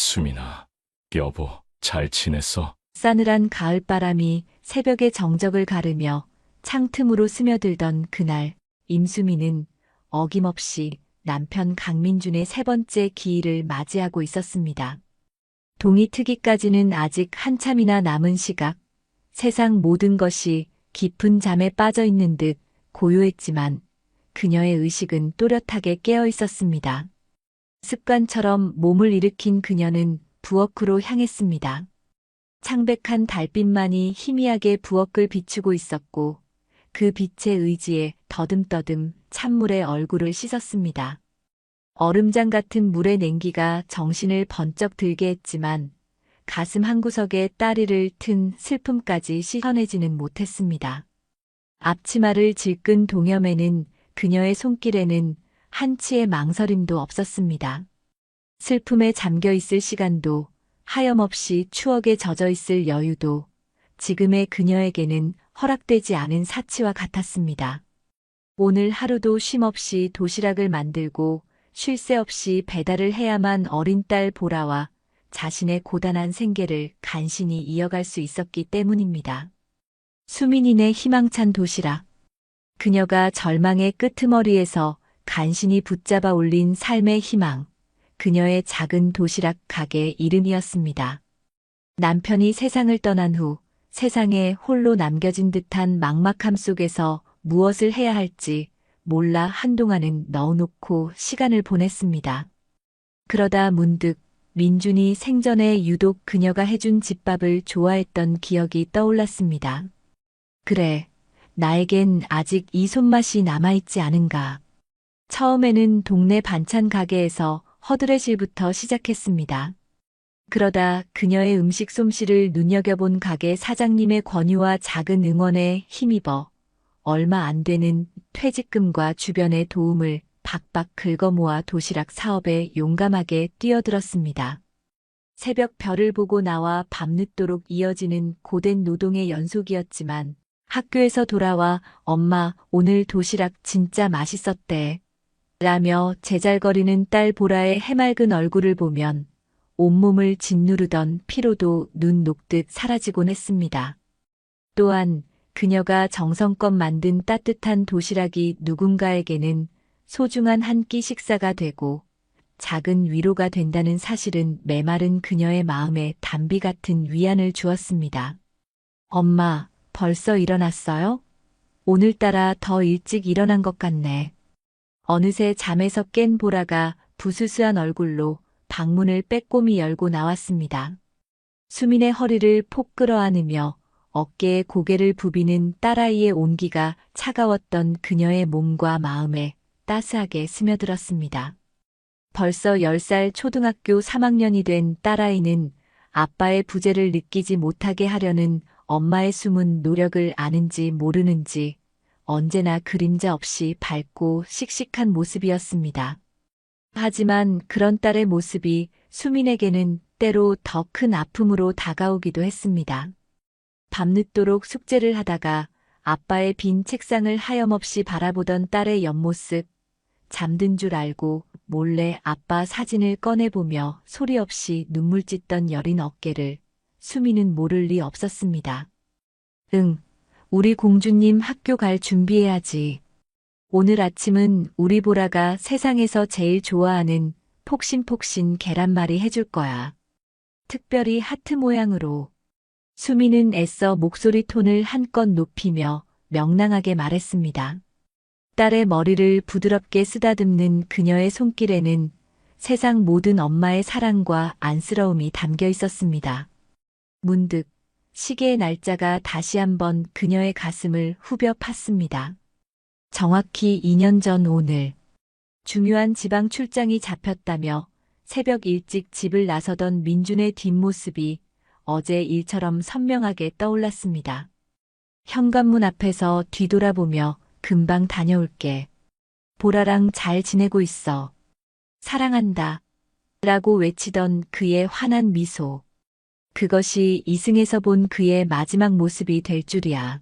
수민아, 여보, 잘 지냈어? 싸늘한 가을바람이 새벽의 정적을 가르며 창틈으로 스며들던 그날, 임수미는 어김없이 남편 강민준의 세 번째 기일을 맞이하고 있었습니다. 동이 트기까지는 아직 한참이나 남은 시각, 세상 모든 것이 깊은 잠에 빠져 있는 듯 고요했지만 그녀의 의식은 또렷하게 깨어 있었습니다. 습관처럼 몸을 일으킨 그녀는 부엌으로 향했습니다. 창백한 달빛만이 희미하게 부엌을 비추고 있었고 그 빛의 의지에 더듬더듬 찬물에 얼굴을 씻었습니다. 얼음장 같은 물의 냉기가 정신을 번쩍 들게 했지만 가슴 한구석에 따리를 튼 슬픔까지 씻어내지는 못했습니다. 앞치마를 질끈 동여매는 그녀의 손길에는 한치의 망설임도 없었습니다. 슬픔에 잠겨 있을 시간도 하염없이 추억에 젖어 있을 여유도 지금의 그녀에게는 허락되지 않은 사치와 같았습니다. 오늘 하루도 쉼없이 도시락을 만들고 쉴 새 없이 배달을 해야만 어린 딸 보라와 자신의 고단한 생계를 간신히 이어갈 수 있었기 때문입니다. 수민이네 희망찬 도시락. 그녀가 절망의 끄트머리에서 간신히 붙잡아 올린 삶의 희망. 그녀의 작은 도시락 가게 이름이었습니다. 남편이 세상을 떠난 후 세상에 홀로 남겨진 듯한 막막함 속에서 무엇을 해야 할지 몰라 한동안은 넣어놓고 시간을 보냈습니다. 그러다 문득 민준이 생전에 유독 그녀가 해준 집밥을 좋아했던 기억이 떠올랐습니다. 그래, 나에겐 아직 이 손맛이 남아있지 않은가. 처음에는 동네 반찬 가게에서 허드렛일부터 시작했습니다. 그러다 그녀의 음식 솜씨를 눈여겨본 가게 사장님의 권유와 작은 응원에 힘입어 얼마 안 되는 퇴직금과 주변의 도움을 박박 긁어모아 도시락 사업에 용감하게 뛰어들었습니다. 새벽 별을 보고 나와 밤늦도록 이어지는 고된 노동의 연속이었지만 학교에서 돌아와 엄마 오늘 도시락 진짜 맛있었대. 라며 제잘거리는 딸 보라의 해맑은 얼굴을 보면 온몸을 짓누르던 피로도 눈 녹듯 사라지곤 했습니다. 또한 그녀가 정성껏 만든 따뜻한 도시락이 누군가에게는 소중한 한 끼 식사가 되고 작은 위로가 된다는 사실은 메마른 그녀의 마음에 단비 같은 위안을 주었습니다. 엄마, 벌써 일어났어요? 오늘따라 더 일찍 일어난 것 같네. 어느새 잠에서 깬 보라가 부스스한 얼굴로 방문을 빼꼼히 열고 나왔습니다. 수민의 허리를 폭 끌어안으며 어깨에 고개를 부비는 딸아이의 온기가 차가웠던 그녀의 몸과 마음에 따스하게 스며들었습니다. 벌써 10살 초등학교 3학년이 된 딸아이는 아빠의 부재를 느끼지 못하게 하려는 엄마의 숨은 노력을 아는지 모르는지 언제나 그림자 없이 밝고 씩씩한 모습이었습니다. 하지만 그런 딸의 모습이 수민에게는 때로 더 큰 아픔으로 다가오기도 했습니다. 밤늦도록 숙제를 하다가 아빠의 빈 책상을 하염없이 바라보던 딸의 옆모습, 잠든 줄 알고 몰래 아빠 사진을 꺼내보며 소리 없이 눈물 찢던 여린 어깨를 수민은 모를 리 없었습니다. 응, 우리 공주님 학교 갈 준비해야지. 오늘 아침은 우리 보라가 세상에서 제일 좋아하는 폭신폭신 계란말이 해줄 거야. 특별히 하트 모양으로. 수민은 애써 목소리 톤을 한껏 높이며 명랑하게 말했습니다. 딸의 머리를 부드럽게 쓰다듬는 그녀의 손길에는 세상 모든 엄마의 사랑과 안쓰러움이 담겨 있었습니다. 문득 시계의 날짜가 다시 한번 그녀의 가슴을 후벼 팠습니다. 정확히 2년 전 오늘 중요한 지방 출장이 잡혔다며 새벽 일찍 집을 나서던 민준의 뒷모습이 어제 일처럼 선명하게 떠올랐습니다. 현관문 앞에서 뒤돌아보며 금방 다녀올게. 보라랑 잘 지내고 있어. 사랑한다. 라고 외치던 그의 환한 미소. 그것이 이승에서 본 그의 마지막 모습이 될 줄이야.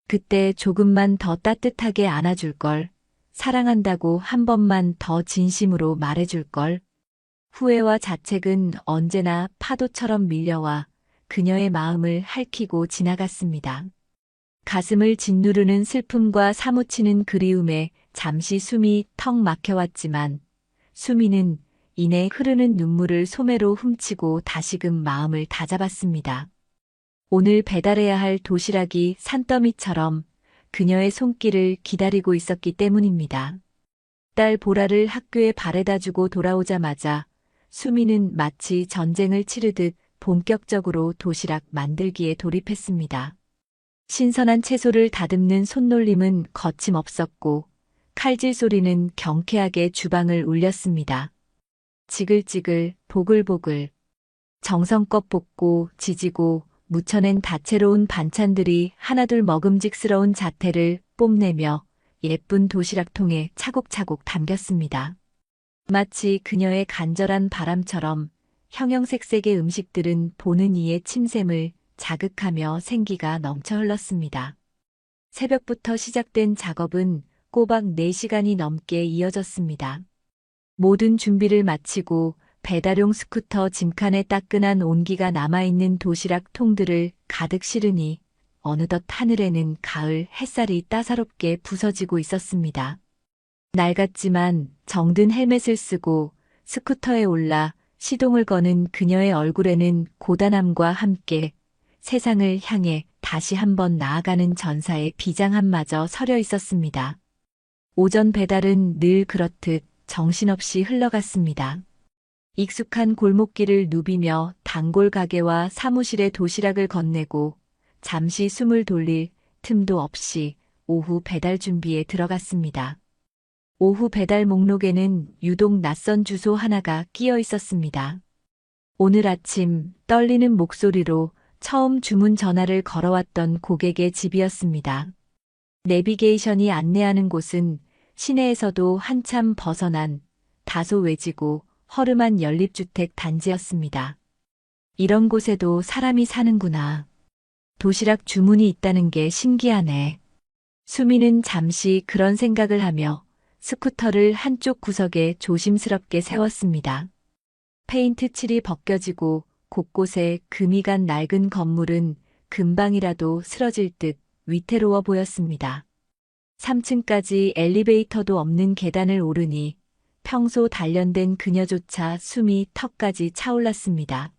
그때 조금만 더 따뜻하게 안아줄걸. 사랑한다고 한 번만 더 진심으로 말해줄걸. 후회와 자책은 언제나 파도처럼 밀려와 그녀의 마음을 핥히고 지나갔습니다. 가슴을 짓누르는 슬픔과 사무치는 그리움에 잠시 숨이 턱 막혀왔지만 수미는 이내 흐르는 눈물을 소매로 훔치고 다시금 마음을 다잡았습니다. 오늘 배달해야 할 도시락이 산더미처럼 그녀의 손길을 기다리고 있었기 때문입니다. 딸 보라를 학교에 바래다 주고 돌아오자마자 수미는 마치 전쟁을 치르듯 본격적으로 도시락 만들기에 돌입했습니다. 신선한 채소를 다듬는 손놀림은 거침없었고 칼질 소리는 경쾌하게 주방을 울렸습니다. 지글지글 보글보글 정성껏 볶고 지지고 무쳐낸 다채로운 반찬들이 하나둘 먹음직스러운 자태를 뽐내며 예쁜 도시락통에 차곡차곡 담겼습니다. 마치 그녀의 간절한 바람처럼 형형색색의 음식들은 보는 이의 침샘을 자극하며 생기가 넘쳐 흘렀습니다. 새벽부터 시작된 작업은 꼬박 4시간이 넘게 이어졌습니다. 모든 준비를 마치고 배달용 스쿠터 짐칸에 따끈한 온기가 남아있는 도시락 통들을 가득 실으니 어느덧 하늘에는 가을 햇살이 따사롭게 부서지고 있었습니다. 낡았지만 정든 헬멧을 쓰고 스쿠터에 올라 시동을 거는 그녀의 얼굴에는 고단함과 함께 세상을 향해 다시 한번 나아가는 전사의 비장함마저 서려 있었습니다. 오전 배달은 늘 그렇듯 정신없이 흘러갔습니다. 익숙한 골목길을 누비며 단골 가게와 사무실의 도시락을 건네고 잠시 숨을 돌릴 틈도 없이 오후 배달 준비에 들어갔습니다. 오후 배달 목록에는 유독 낯선 주소 하나가 끼어 있었습니다. 오늘 아침 떨리는 목소리로 처음 주문 전화를 걸어왔던 고객의 집이었습니다. 내비게이션이 안내하는 곳은 시내에서도 한참 벗어난 다소 외지고 허름한 연립주택 단지였습니다. 이런 곳에도 사람이 사는구나. 도시락 주문이 있다는 게 신기하네. 수미는 잠시 그런 생각을 하며 스쿠터를 한쪽 구석에 조심스럽게 세웠습니다. 페인트 칠이 벗겨지고 곳곳에 금이 간 낡은 건물은 금방이라도 쓰러질 듯 위태로워 보였습니다. 3층까지 엘리베이터도 없는 계단을 오르니 평소 단련된 그녀조차 숨이 턱까지 차올랐습니다.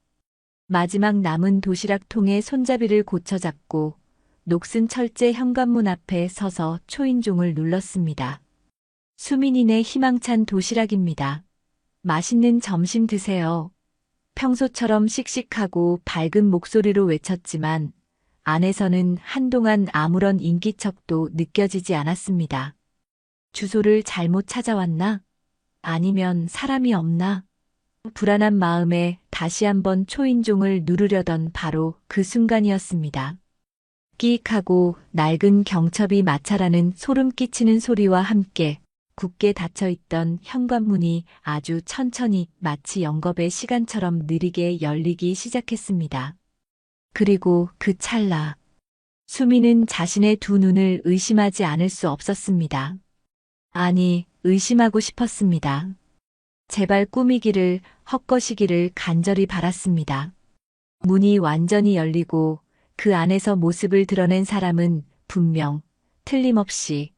마지막 남은 도시락통에 손잡이를 고쳐 잡고 녹슨 철제 현관문 앞에 서서 초인종을 눌렀습니다. 수민이네 희망찬 도시락입니다. 맛있는 점심 드세요. 평소처럼 씩씩하고 밝은 목소리로 외쳤지만 안에서는 한동안 아무런 인기척도 느껴지지 않았습니다. 주소를 잘못 찾아왔나? 아니면 사람이 없나? 불안한 마음에 다시 한번 초인종을 누르려던 바로 그 순간이었습니다. 끼익하고 낡은 경첩이 마찰하는 소름 끼치는 소리와 함께 굳게 닫혀있던 현관문이 아주 천천히 마치 영겁의 시간처럼 느리게 열리기 시작했습니다. 그리고 그 찰나 수미는 자신의 두 눈을 의심하지 않을 수 없었습니다. 아니, 의심하고 싶었습니다. 제발 꾸미기를, 헛것이기를 간절히 바랐습니다. 문이 완전히 열리고 그 안에서 모습을 드러낸 사람은 분명, 틀림없이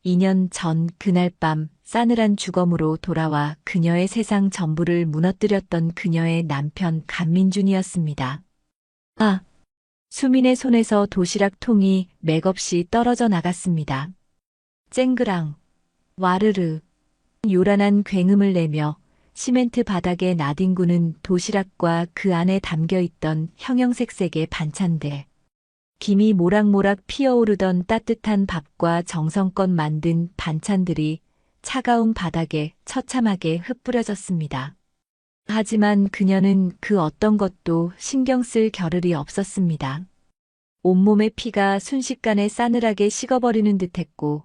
2년 전 그날 밤 싸늘한 주검으로 돌아와 그녀의 세상 전부를 무너뜨렸던 그녀의 남편 간민준이었습니다. 아! 수민의 손에서 도시락 통이 맥없이 떨어져 나갔습니다. 쨍그랑, 와르르, 요란한 굉음을 내며 시멘트 바닥에 나뒹구는 도시락과 그 안에 담겨있던 형형색색의 반찬들. 김이 모락모락 피어오르던 따뜻한 밥과 정성껏 만든 반찬들이 차가운 바닥에 처참하게 흩뿌려졌습니다. 하지만 그녀는 그 어떤 것도 신경 쓸 겨를이 없었습니다. 온몸의 피가 순식간에 싸늘하게 식어버리는 듯했고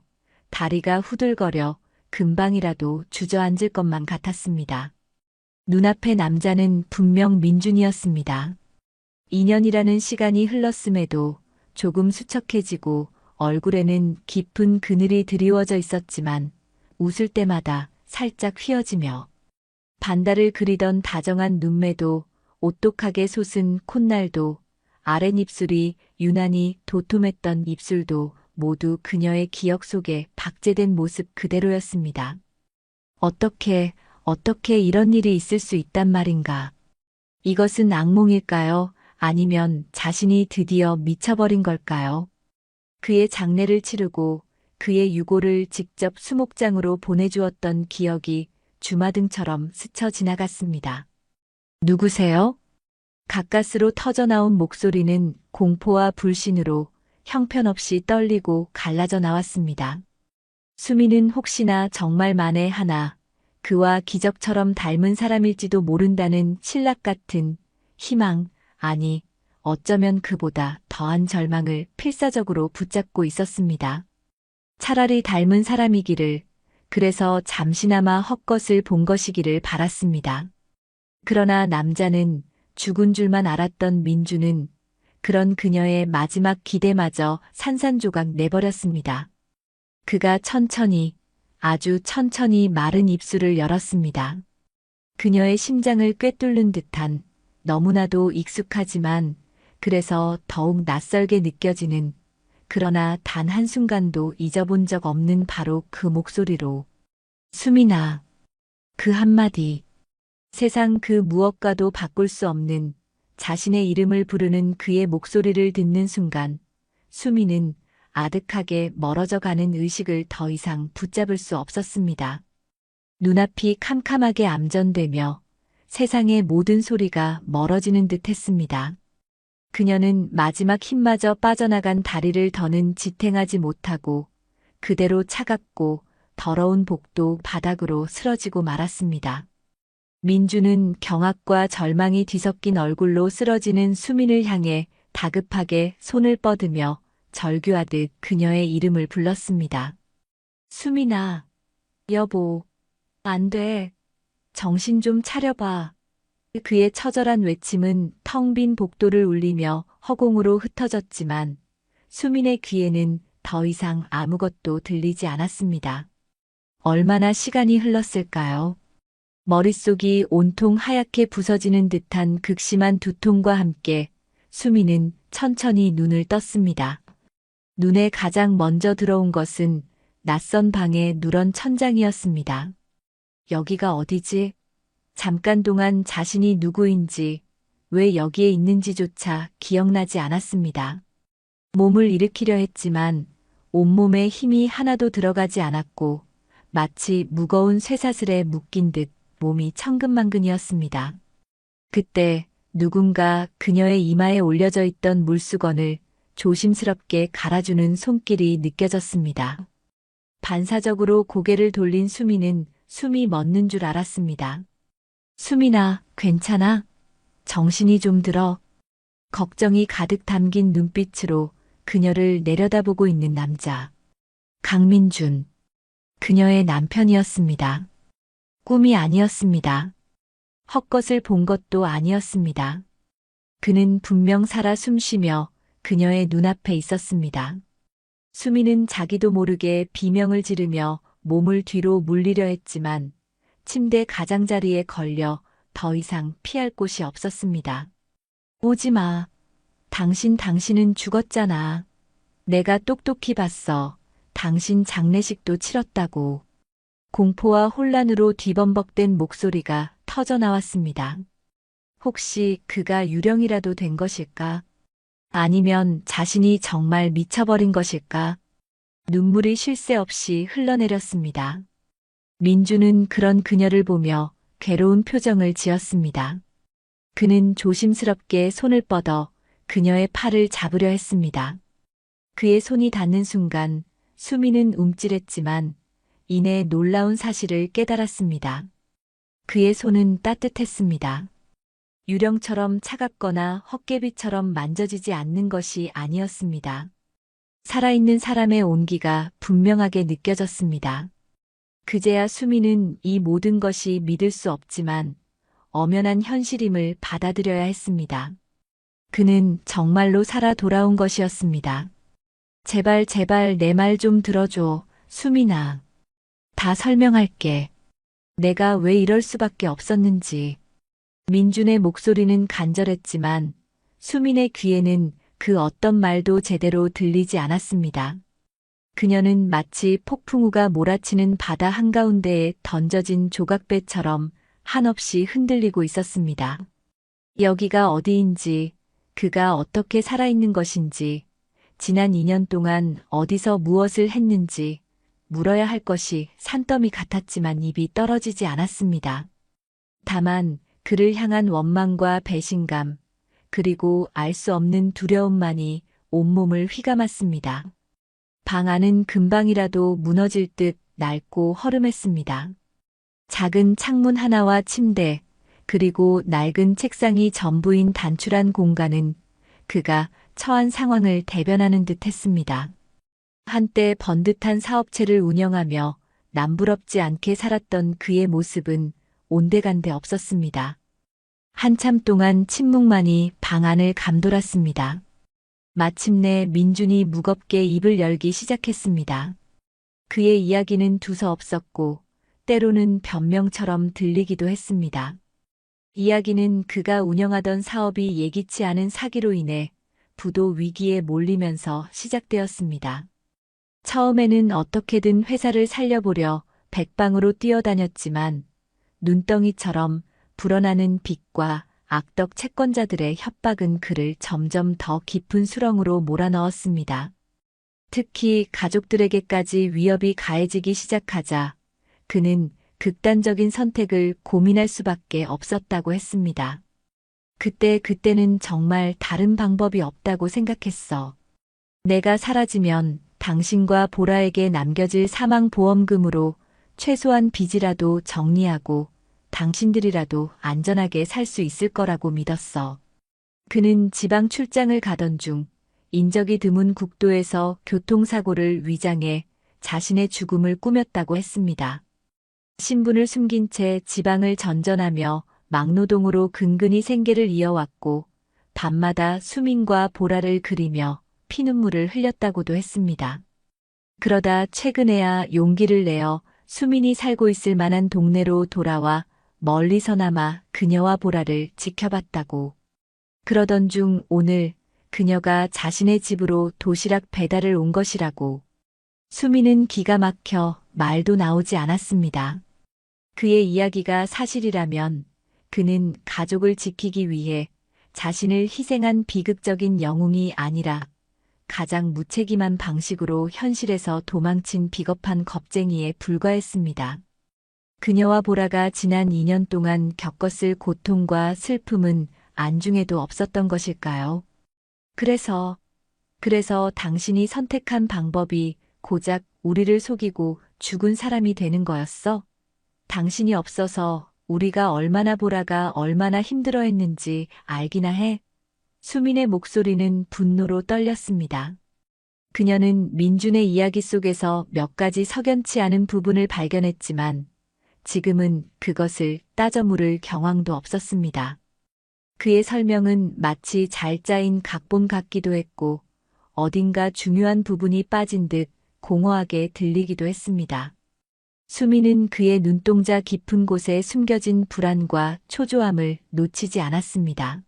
다리가 후들거려 금방이라도 주저앉을 것만 같았습니다. 눈앞의 남자는 분명 민준이었습니다. 2년이라는 시간이 흘렀음에도 조금 수척해지고 얼굴에는 깊은 그늘이 드리워져 있었지만 웃을 때마다 살짝 휘어지며 반달을 그리던 다정한 눈매도, 오똑하게 솟은 콧날도, 아랫입술이 유난히 도톰했던 입술도 모두 그녀의 기억 속에 박제된 모습 그대로였습니다. 어떻게 이런 일이 있을 수 있단 말인가? 이것은 악몽일까요? 아니면 자신이 드디어 미쳐버린 걸까요? 그의 장례를 치르고 그의 유골을 직접 수목장으로 보내주었던 기억이 주마등처럼 스쳐 지나갔습니다. 누구세요? 가까스로 터져나온 목소리는 공포와 불신으로 형편없이 떨리고 갈라져 나왔습니다. 수미는 혹시나 정말 만에 하나 그와 기적처럼 닮은 사람일지도 모른다는 신락 같은 희망, 아니, 어쩌면 그보다 더한 절망을 필사적으로 붙잡고 있었습니다. 차라리 닮은 사람이기를, 그래서 잠시나마 헛것을 본 것이기를 바랐습니다. 그러나 남자는 죽은 줄만 알았던 민주는 그런 그녀의 마지막 기대마저 산산조각 내버렸습니다. 그가 천천히, 아주 천천히 마른 입술을 열었습니다. 그녀의 심장을 꿰뚫는 듯한 너무나도 익숙하지만 그래서 더욱 낯설게 느껴지는, 그러나 단 한순간도 잊어본 적 없는 바로 그 목소리로 수민아, 그 한마디, 세상 그 무엇과도 바꿀 수 없는 자신의 이름을 부르는 그의 목소리를 듣는 순간 수미는 아득하게 멀어져 가는 의식을 더 이상 붙잡을 수 없었습니다. 눈앞이 캄캄하게 암전되며 세상의 모든 소리가 멀어지는 듯 했습니다. 그녀는 마지막 힘마저 빠져나간 다리를 더는 지탱하지 못하고 그대로 차갑고 더러운 복도 바닥으로 쓰러지고 말았습니다. 민주는 경악과 절망이 뒤섞인 얼굴로 쓰러지는 수민을 향해 다급하게 손을 뻗으며 절규하듯 그녀의 이름을 불렀습니다. 수민아, 여보, 안 돼. 정신 좀 차려봐. 그의 처절한 외침은 텅 빈 복도를 울리며 허공으로 흩어졌지만 수민의 귀에는 더 이상 아무것도 들리지 않았습니다. 얼마나 시간이 흘렀을까요? 머릿속이 온통 하얗게 부서지는 듯한 극심한 두통과 함께 수미는 천천히 눈을 떴습니다. 눈에 가장 먼저 들어온 것은 낯선 방의 누런 천장이었습니다. 여기가 어디지? 잠깐 동안 자신이 누구인지, 왜 여기에 있는지조차 기억나지 않았습니다. 몸을 일으키려 했지만 온몸에 힘이 하나도 들어가지 않았고 마치 무거운 쇠사슬에 묶인 듯 몸이 천근만근이었습니다. 그때 누군가 그녀의 이마에 올려져 있던 물수건을 조심스럽게 갈아주는 손길이 느껴졌습니다. 반사적으로 고개를 돌린 수미는 숨이 멎는 줄 알았습니다. 수민아, 괜찮아? 정신이 좀 들어. 걱정이 가득 담긴 눈빛으로 그녀를 내려다보고 있는 남자. 강민준. 그녀의 남편이었습니다. 꿈이 아니었습니다. 헛것을 본 것도 아니었습니다. 그는 분명 살아 숨쉬며 그녀의 눈앞에 있었습니다. 수미는 자기도 모르게 비명을 지르며 몸을 뒤로 물리려 했지만 침대 가장자리에 걸려 더 이상 피할 곳이 없었습니다. 오지 마. 당신은 죽었잖아. 내가 똑똑히 봤어. 당신 장례식도 치렀다고. 공포와 혼란으로 뒤범벅된 목소리가 터져 나왔습니다. 혹시 그가 유령이라도 된 것일까? 아니면 자신이 정말 미쳐버린 것일까? 눈물이 쉴 새 없이 흘러내렸습니다. 민주는 그런 그녀를 보며 괴로운 표정을 지었습니다. 그는 조심스럽게 손을 뻗어 그녀의 팔을 잡으려 했습니다. 그의 손이 닿는 순간 수미는 움찔했지만 이내 놀라운 사실을 깨달았습니다. 그의 손은 따뜻했습니다. 유령처럼 차갑거나 헛개비처럼 만져지지 않는 것이 아니었습니다. 살아있는 사람의 온기가 분명하게 느껴졌습니다. 그제야 수미는 이 모든 것이 믿을 수 없지만 엄연한 현실임을 받아들여야 했습니다. 그는 정말로 살아 돌아온 것이었습니다. 제발 내 말 좀 들어줘, 수민아. 다 설명할게. 내가 왜 이럴 수밖에 없었는지. 민준의 목소리는 간절했지만 수민의 귀에는 그 어떤 말도 제대로 들리지 않았습니다. 그녀는 마치 폭풍우가 몰아치는 바다 한가운데에 던져진 조각배처럼 한없이 흔들리고 있었습니다. 여기가 어디인지, 그가 어떻게 살아있는 것인지, 지난 2년 동안 어디서 무엇을 했는지 물어야 할 것이 산더미 같았지만 입이 떨어지지 않았습니다. 다만 그를 향한 원망과 배신감, 그리고 알 수 없는 두려움만이 온몸을 휘감았습니다. 방 안은 금방이라도 무너질 듯 낡고 허름했습니다. 작은 창문 하나와 침대, 그리고 낡은 책상이 전부인 단출한 공간은 그가 처한 상황을 대변하는 듯 했습니다. 한때 번듯한 사업체를 운영하며 남부럽지 않게 살았던 그의 모습은 온데간데 없었습니다. 한참 동안 침묵만이 방 안을 감돌았습니다. 마침내 민준이 무겁게 입을 열기 시작했습니다. 그의 이야기는 두서없었고 때로는 변명처럼 들리기도 했습니다. 이야기는 그가 운영하던 사업이 예기치 않은 사기로 인해 부도 위기에 몰리면서 시작되었습니다. 처음에는 어떻게든 회사를 살려보려 백방으로 뛰어다녔지만 눈덩이처럼 불어나는 빚과 악덕 채권자들의 협박은 그를 점점 더 깊은 수렁으로 몰아넣었습니다. 특히 가족들에게까지 위협이 가해지기 시작하자 그는 극단적인 선택을 고민할 수밖에 없었다고 했습니다. 그때는 정말 다른 방법이 없다고 생각했어. 내가 사라지면 당신과 보라에게 남겨질 사망보험금으로 최소한 빚이라도 정리하고 당신들이라도 안전하게 살 수 있을 거라고 믿었어. 그는 지방 출장을 가던 중 인적이 드문 국도에서 교통사고를 위장해 자신의 죽음을 꾸몄다고 했습니다. 신분을 숨긴 채 지방을 전전하며 막노동으로 근근히 생계를 이어왔고 밤마다 수민과 보라를 그리며 피눈물을 흘렸다고도 했습니다. 그러다 최근에야 용기를 내어 수민이 살고 있을 만한 동네로 돌아와 멀리서나마 그녀와 보라를 지켜봤다고. 그러던 중 오늘 그녀가 자신의 집으로 도시락 배달을 온 것이라고. 수민은 기가 막혀 말도 나오지 않았습니다. 그의 이야기가 사실이라면 그는 가족을 지키기 위해 자신을 희생한 비극적인 영웅이 아니라 가장 무책임한 방식으로 현실에서 도망친 비겁한 겁쟁이에 불과했습니다. 그녀와 보라가 지난 2년 동안 겪었을 고통과 슬픔은 안중에도 없었던 것일까요? 그래서 당신이 선택한 방법이 고작 우리를 속이고 죽은 사람이 되는 거였어? 당신이 없어서 우리가 보라가 얼마나 힘들어했는지 알기나 해? 수민의 목소리는 분노로 떨렸습니다. 그녀는 민준의 이야기 속에서 몇 가지 석연치 않은 부분을 발견했지만 지금은 그것을 따져 물을 경황도 없었습니다. 그의 설명은 마치 잘 짜인 각본 같기도 했고 어딘가 중요한 부분이 빠진 듯 공허하게 들리기도 했습니다. 수민은 그의 눈동자 깊은 곳에 숨겨진 불안과 초조함을 놓치지 않았습니다.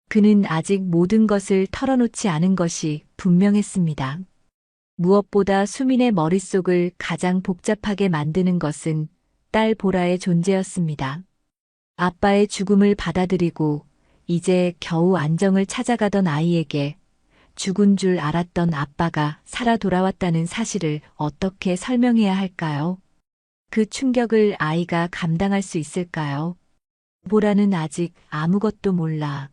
그는 아직 모든 것을 털어놓지 않은 것이 분명했습니다. 무엇보다 수민의 머릿속을 가장 복잡하게 만드는 것은 딸 보라의 존재였습니다. 아빠의 죽음을 받아들이고 이제 겨우 안정을 찾아가던 아이에게 죽은 줄 알았던 아빠가 살아 돌아왔다는 사실을 어떻게 설명해야 할까요? 그 충격을 아이가 감당할 수 있을까요? 보라는 아직 아무것도 몰라.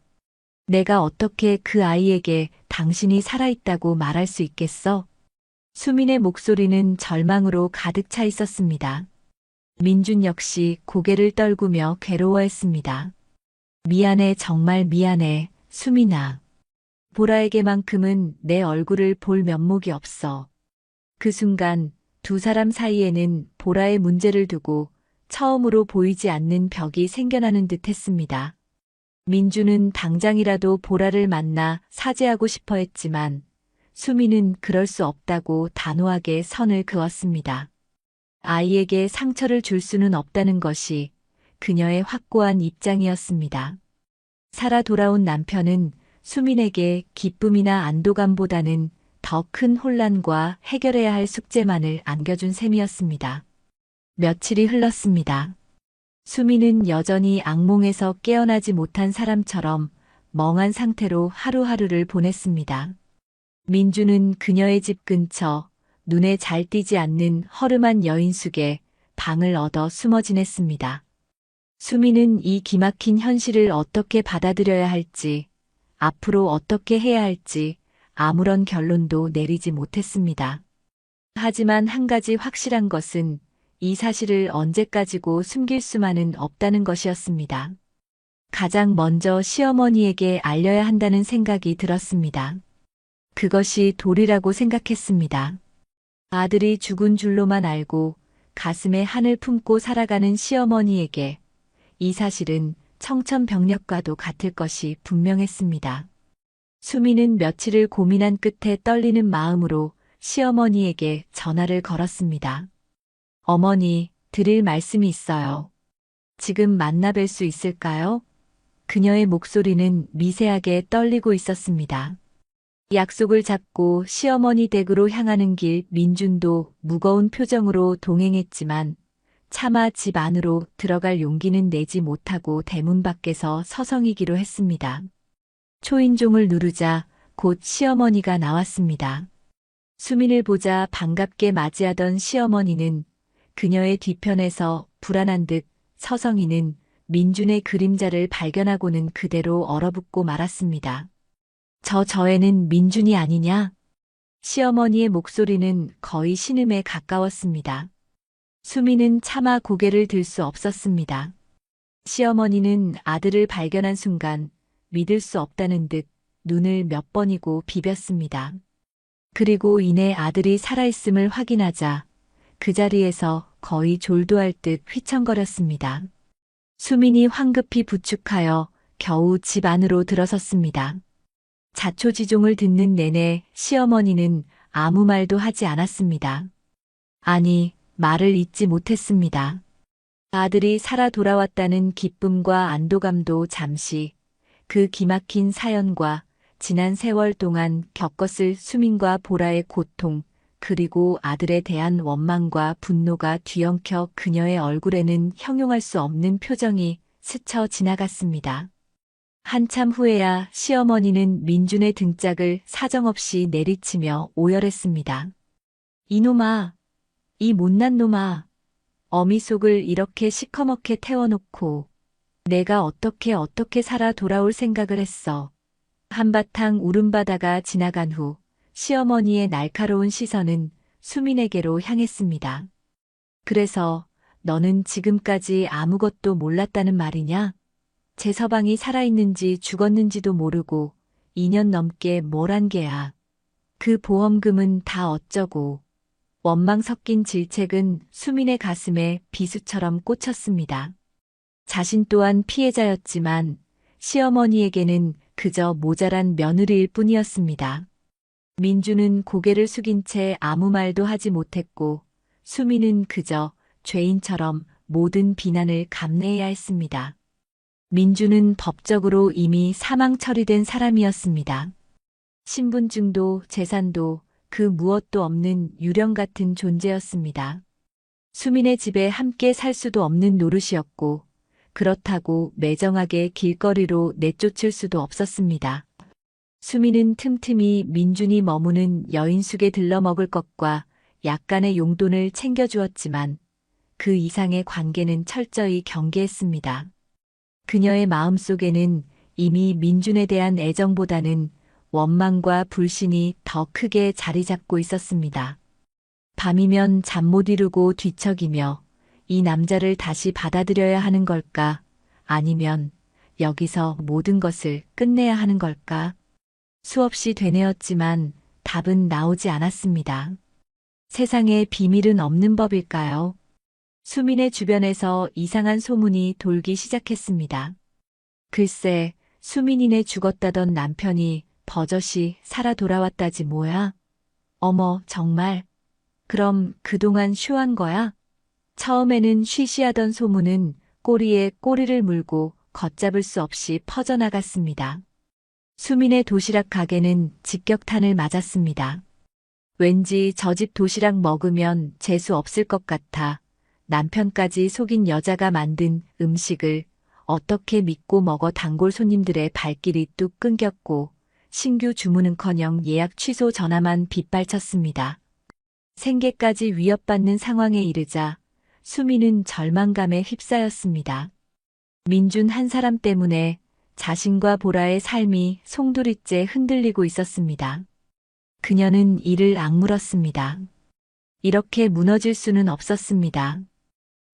내가 어떻게 그 아이에게 당신이 살아있다고 말할 수 있겠어? 수민의 목소리는 절망으로 가득 차 있었습니다. 민준 역시 고개를 떨구며 괴로워했습니다. 미안해, 정말 미안해, 수민아. 보라에게만큼은 내 얼굴을 볼 면목이 없어. 그 순간 두 사람 사이에는 보라의 문제를 두고 처음으로 보이지 않는 벽이 생겨나는 듯 했습니다. 민주는 당장이라도 보라를 만나 사죄하고 싶어 했지만 수미는 그럴 수 없다고 단호하게 선을 그었습니다. 아이에게 상처를 줄 수는 없다는 것이 그녀의 확고한 입장이었습니다. 살아 돌아온 남편은 수민에게 기쁨이나 안도감보다는 더 큰 혼란과 해결해야 할 숙제만을 안겨준 셈이었습니다. 며칠이 흘렀습니다. 수민은 여전히 악몽에서 깨어나지 못한 사람처럼 멍한 상태로 하루하루를 보냈습니다. 민주는 그녀의 집 근처 눈에 잘 띄지 않는 허름한 여인숙에 방을 얻어 숨어 지냈습니다. 수민은 이 기막힌 현실을 어떻게 받아들여야 할지, 앞으로 어떻게 해야 할지 아무런 결론도 내리지 못했습니다. 하지만 한 가지 확실한 것은 이 사실을 언제까지고 숨길 수만은 없다는 것이었습니다. 가장 먼저 시어머니에게 알려야 한다는 생각이 들었습니다. 그것이 도리라고 생각했습니다. 아들이 죽은 줄로만 알고 가슴에 한을 품고 살아가는 시어머니에게 이 사실은 청천벽력과도 같을 것이 분명했습니다. 수미는 며칠을 고민한 끝에 떨리는 마음으로 시어머니에게 전화를 걸었습니다. 어머니, 드릴 말씀이 있어요. 지금 만나 뵐 수 있을까요? 그녀의 목소리는 미세하게 떨리고 있었습니다. 약속을 잡고 시어머니 댁으로 향하는 길 민준도 무거운 표정으로 동행했지만 차마 집 안으로 들어갈 용기는 내지 못하고 대문 밖에서 서성이기로 했습니다. 초인종을 누르자 곧 시어머니가 나왔습니다. 수민을 보자 반갑게 맞이하던 시어머니는 그녀의 뒤편에서 불안한 듯 서성이는 민준의 그림자를 발견하고는 그대로 얼어붙고 말았습니다. 저 애는 민준이 아니냐? 시어머니의 목소리는 거의 신음에 가까웠습니다. 수민은 차마 고개를 들 수 없었습니다. 시어머니는 아들을 발견한 순간 믿을 수 없다는 듯 눈을 몇 번이고 비볐습니다. 그리고 이내 아들이 살아있음을 확인하자 그 자리에서 거의 졸도할 듯 휘청거렸습니다. 수민이 황급히 부축하여 겨우 집 안으로 들어섰습니다. 자초지종을 듣는 내내 시어머니는 아무 말도 하지 않았습니다. 아니, 말을 잇지 못했습니다. 아들이 살아 돌아왔다는 기쁨과 안도감도 잠시 그 기막힌 사연과 지난 세월 동안 겪었을 수민과 보라의 고통, 그리고 아들에 대한 원망과 분노가 뒤엉켜 그녀의 얼굴에는 형용할 수 없는 표정이 스쳐 지나갔습니다. 한참 후에야 시어머니는 민준의 등짝을 사정없이 내리치며 오열했습니다. 이놈아, 이 못난 놈아, 어미 속을 이렇게 시커멓게 태워놓고 내가 어떻게 살아 돌아올 생각을 했어. 한바탕 울음바다가 지나간 후 시어머니의 날카로운 시선은 수민에게로 향했습니다. 그래서 너는 지금까지 아무것도 몰랐다는 말이냐? 제 서방이 살아있는지 죽었는지도 모르고 2년 넘게 뭘 한 게야. 그 보험금은 다 어쩌고. 원망 섞인 질책은 수민의 가슴에 비수처럼 꽂혔습니다. 자신 또한 피해자였지만 시어머니에게는 그저 모자란 며느리일 뿐이었습니다. 민주는 고개를 숙인 채 아무 말도 하지 못했고 수민은 그저 죄인처럼 모든 비난을 감내해야 했습니다. 민주는 법적으로 이미 사망 처리된 사람이었습니다. 신분증도 재산도 그 무엇도 없는 유령 같은 존재였습니다. 수민의 집에 함께 살 수도 없는 노릇이었고 그렇다고 매정하게 길거리로 내쫓을 수도 없었습니다. 수민은 틈틈이 민준이 머무는 여인숙에 들러 먹을 것과 약간의 용돈을 챙겨주었지만 그 이상의 관계는 철저히 경계했습니다. 그녀의 마음속에는 이미 민준에 대한 애정보다는 원망과 불신이 더 크게 자리 잡고 있었습니다. 밤이면 잠 못 이루고 뒤척이며 이 남자를 다시 받아들여야 하는 걸까? 아니면 여기서 모든 것을 끝내야 하는 걸까? 수없이 되뇌었지만 답은 나오지 않았습니다. 세상에 비밀은 없는 법일까요? 수민의 주변에서 이상한 소문이 돌기 시작했습니다. 글쎄, 수민이네 죽었다던 남편이 버젓이 살아 돌아왔다지 뭐야? 어머, 정말? 그럼 그동안 쇼한 거야? 처음에는 쉬쉬하던 소문은 꼬리에 꼬리를 물고 걷잡을 수 없이 퍼져나갔습니다. 수민의 도시락 가게는 직격탄을 맞았습니다. 왠지 저 집 도시락 먹으면 재수 없을 것 같아 남편까지 속인 여자가 만든 음식을 어떻게 믿고 먹어 단골 손님들의 발길이 뚝 끊겼고 신규 주문은커녕 예약 취소 전화만 빗발쳤습니다. 생계까지 위협받는 상황에 이르자 수미는 절망감에 휩싸였습니다. 민준 한 사람 때문에 자신과 보라의 삶이 송두리째 흔들리고 있었습니다. 그녀는 이를 악물었습니다. 이렇게 무너질 수는 없었습니다.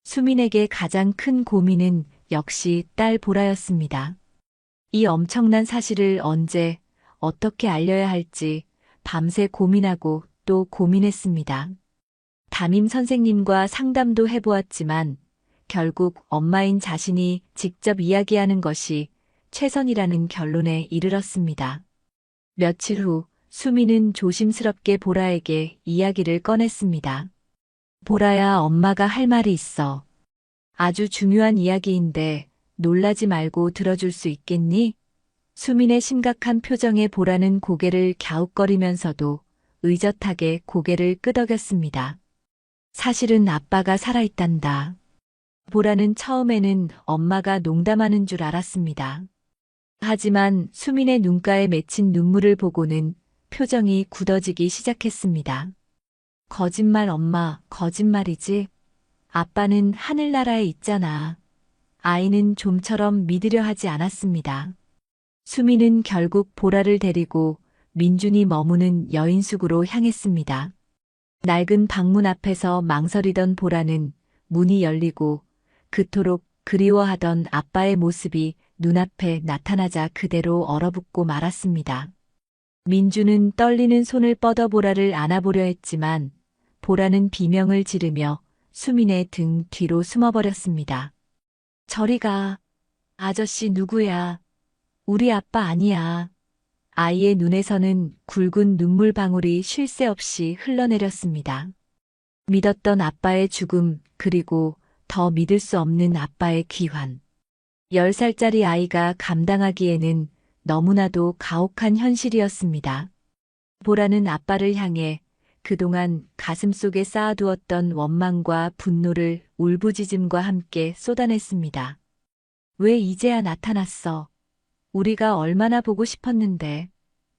수민에게 가장 큰 고민은 역시 딸 보라였습니다. 이 엄청난 사실을 언제, 어떻게 알려야 할지 밤새 고민하고 또 고민했습니다. 담임 선생님과 상담도 해보았지만 결국 엄마인 자신이 직접 이야기하는 것이 최선이라는 결론에 이르렀습니다. 며칠 후 수미는 조심스럽게 보라에게 이야기를 꺼냈습니다. 보라야, 엄마가 할 말이 있어. 아주 중요한 이야기인데 놀라지 말고 들어줄 수 있겠니? 수민의 심각한 표정에 보라는 고개를 갸웃거리면서도 의젓하게 고개를 끄덕였습니다. 사실은 아빠가 살아있단다. 보라는 처음에는 엄마가 농담하는 줄 알았습니다. 하지만 수민의 눈가에 맺힌 눈물을 보고는 표정이 굳어지기 시작했습니다. 거짓말 엄마, 거짓말이지. 아빠는 하늘나라에 있잖아. 아이는 좀처럼 믿으려 하지 않았습니다. 수민은 결국 보라를 데리고 민준이 머무는 여인숙으로 향했습니다. 낡은 방문 앞에서 망설이던 보라는 문이 열리고 그토록 그리워하던 아빠의 모습이 눈앞에 나타나자 그대로 얼어붙고 말았습니다. 민준은 떨리는 손을 뻗어 보라를 안아보려 했지만 보라는 비명을 지르며 수민의 등 뒤로 숨어버렸습니다. 저리 가. 아저씨 누구야? 우리 아빠 아니야. 아이의 눈에서는 굵은 눈물방울이 쉴 새 없이 흘러내렸습니다. 믿었던 아빠의 죽음, 그리고 더 믿을 수 없는 아빠의 귀환. 10살짜리 아이가 감당하기에는 너무나도 가혹한 현실이었습니다. 보라는 아빠를 향해 그동안 가슴속에 쌓아두었던 원망과 분노를 울부짖음과 함께 쏟아냈습니다. 왜 이제야 나타났어? 우리가 얼마나 보고 싶었는데.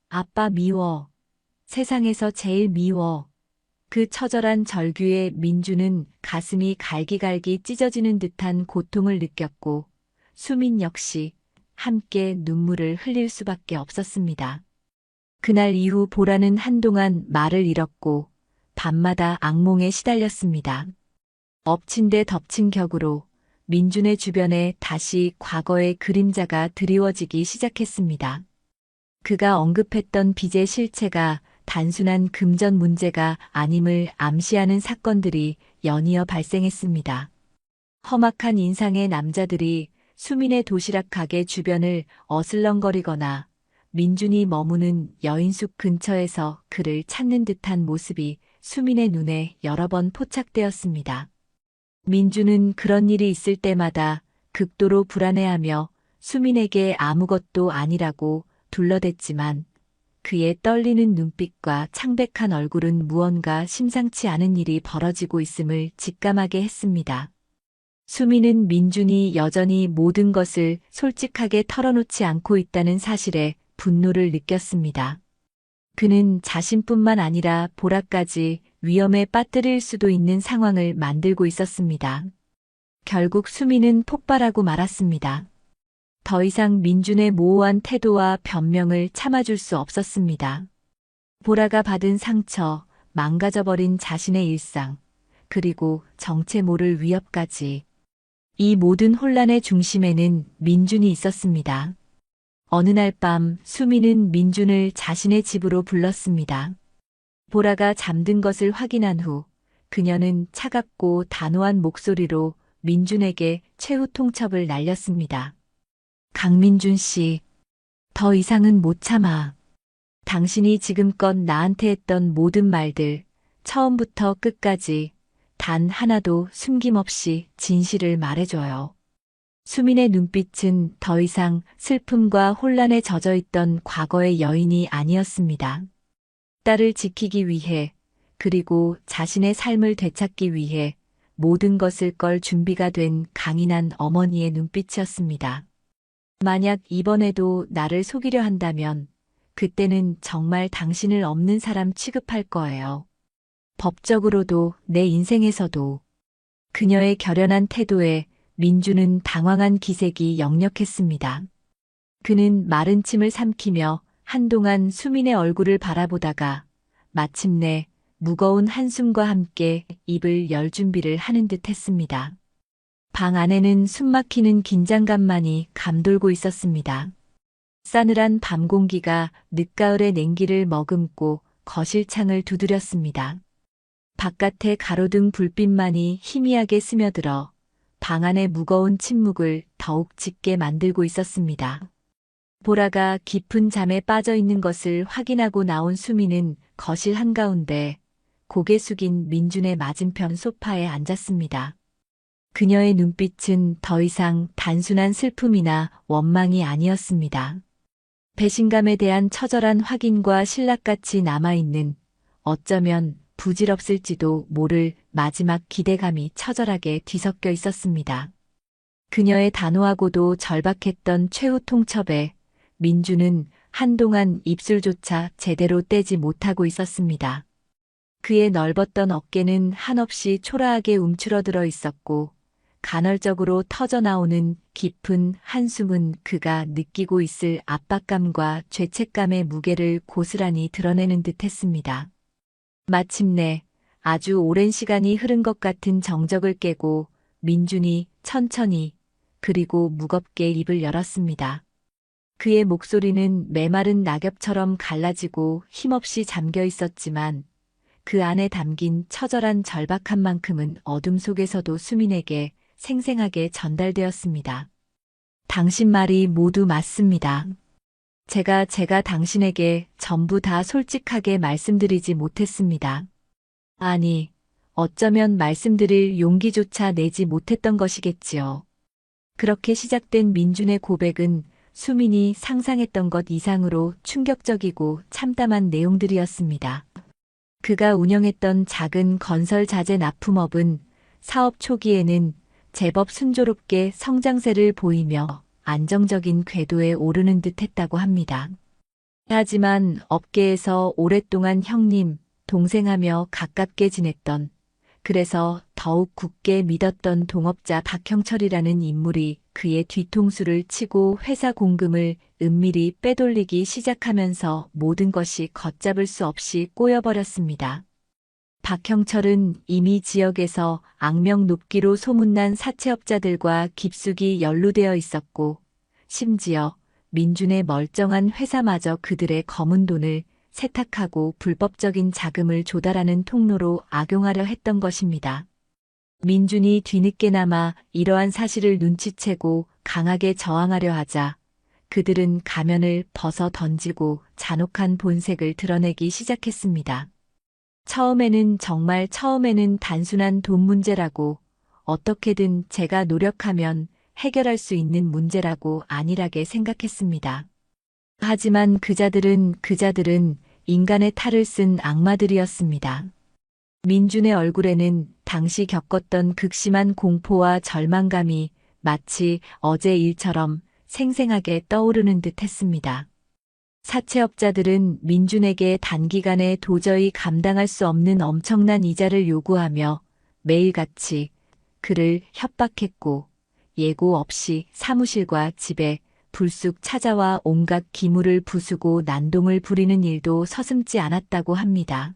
아빠 미워. 세상에서 제일 미워. 그 처절한 절규에 민주는 가슴이 갈기갈기 찢어지는 듯한 고통을 느꼈고 수민 역시 함께 눈물을 흘릴 수밖에 없었습니다. 그날 이후 보라는 한동안 말을 잃었고 밤마다 악몽에 시달렸습니다. 엎친 데 덮친 격으로 민준의 주변에 다시 과거의 그림자가 드리워지기 시작했습니다. 그가 언급했던 빚의 실체가 단순한 금전 문제가 아님을 암시하는 사건들이 연이어 발생했습니다. 험악한 인상의 남자들이 수민의 도시락 가게 주변을 어슬렁거리거나 민준이 머무는 여인숙 근처에서 그를 찾는 듯한 모습이 수민의 눈에 여러 번 포착되었습니다. 민준은 그런 일이 있을 때마다 극도로 불안해하며 수민에게 아무것도 아니라고 둘러댔지만 그의 떨리는 눈빛과 창백한 얼굴은 무언가 심상치 않은 일이 벌어지고 있음을 직감하게 했습니다. 수민은 민준이 여전히 모든 것을 솔직하게 털어놓지 않고 있다는 사실에 분노를 느꼈습니다. 그는 자신뿐만 아니라 보라까지 위험에 빠뜨릴 수도 있는 상황을 만들고 있었습니다. 결국 수민은 폭발하고 말았습니다. 더 이상 민준의 모호한 태도와 변명을 참아줄 수 없었습니다. 보라가 받은 상처, 망가져버린 자신의 일상, 그리고 정체 모를 위협까지. 이 모든 혼란의 중심에는 민준이 있었습니다. 어느 날 밤 수민은 민준을 자신의 집으로 불렀습니다. 보라가 잠든 것을 확인한 후 그녀는 차갑고 단호한 목소리로 민준에게 최후 통첩을 날렸습니다. 강민준 씨, 더 이상은 못 참아. 당신이 지금껏 나한테 했던 모든 말들, 처음부터 끝까지 단 하나도 숨김없이 진실을 말해줘요. 수민의 눈빛은 더 이상 슬픔과 혼란에 젖어 있던 과거의 여인이 아니었습니다. 딸을 지키기 위해, 그리고 자신의 삶을 되찾기 위해 모든 것을 걸 준비가 된 강인한 어머니의 눈빛이었습니다. 만약 이번에도 나를 속이려 한다면 그때는 정말 당신을 없는 사람 취급할 거예요. 법적으로도 내 인생에서도. 그녀의 결연한 태도에 민주는 당황한 기색이 역력했습니다. 그는 마른 침을 삼키며 한동안 수민의 얼굴을 바라보다가 마침내 무거운 한숨과 함께 입을 열 준비를 하는 듯 했습니다. 방 안에는 숨막히는 긴장감만이 감돌고 있었습니다. 싸늘한 밤 공기가 늦가을의 냉기를 머금고 거실 창을 두드렸습니다. 바깥의 가로등 불빛만이 희미하게 스며들어 방 안의 무거운 침묵을 더욱 짙게 만들고 있었습니다. 보라가 깊은 잠에 빠져 있는 것을 확인하고 나온 수미는 거실 한가운데 고개 숙인 민준의 맞은편 소파에 앉았습니다. 그녀의 눈빛은 더 이상 단순한 슬픔이나 원망이 아니었습니다. 배신감에 대한 처절한 확인과 신락같이 남아있는, 어쩌면 부질없을지도 모를 마지막 기대감이 처절하게 뒤섞여 있었습니다. 그녀의 단호하고도 절박했던 최후 통첩에 민주는 한동안 입술조차 제대로 떼지 못하고 있었습니다. 그의 넓었던 어깨는 한없이 초라하게 움츠러들어 있었고 간헐적으로 터져나오는 깊은 한숨은 그가 느끼고 있을 압박감과 죄책감의 무게를 고스란히 드러내는 듯했습니다. 마침내 아주 오랜 시간이 흐른 것 같은 정적을 깨고 민준이 천천히 그리고 무겁게 입을 열었습니다. 그의 목소리는 메마른 낙엽처럼 갈라지고 힘없이 잠겨 있었지만 그 안에 담긴 처절한 절박함만큼은 어둠 속에서도 수민에게 생생하게 전달되었습니다. 당신 말이 모두 맞습니다. 제가 당신에게 전부 다 솔직하게 말씀드리지 못했습니다. 아니, 어쩌면 말씀드릴 용기조차 내지 못했던 것이겠지요. 그렇게 시작된 민준의 고백은 수민이 상상했던 것 이상으로 충격적이고 참담한 내용들이었습니다. 그가 운영했던 작은 건설 자재 납품업은 사업 초기에는 제법 순조롭게 성장세를 보이며 안정적인 궤도에 오르는 듯 했다고 합니다. 하지만 업계에서 오랫동안 형님, 동생하며 가깝게 지냈던, 그래서 더욱 굳게 믿었던 동업자 박형철이라는 인물이 그의 뒤통수를 치고 회사 공금을 은밀히 빼돌리기 시작하면서 모든 것이 걷잡을 수 없이 꼬여버렸습니다. 박형철은 이미 지역에서 악명 높기로 소문난 사채업자들과 깊숙이 연루되어 있었고, 심지어 민준의 멀쩡한 회사마저 그들의 검은 돈을 세탁하고 불법적인 자금을 조달하는 통로로 악용하려 했던 것입니다. 민준이 뒤늦게나마 이러한 사실을 눈치채고 강하게 저항하려 하자 그들은 가면을 벗어 던지고 잔혹한 본색을 드러내기 시작했습니다. 처음에는 단순한 돈 문제라고, 어떻게든 제가 노력하면 해결할 수 있는 문제라고 안일하게 생각했습니다. 하지만 그자들은 인간의 탈을 쓴 악마들이었습니다. 민준의 얼굴에는 당시 겪었던 극심한 공포와 절망감이 마치 어제 일처럼 생생하게 떠오르는 듯 했습니다. 사채업자들은 민준에게 단기간에 도저히 감당할 수 없는 엄청난 이자를 요구하며 매일같이 그를 협박했고 예고 없이 사무실과 집에 불쑥 찾아와 온갖 기물을 부수고 난동을 부리는 일도 서슴지 않았다고 합니다.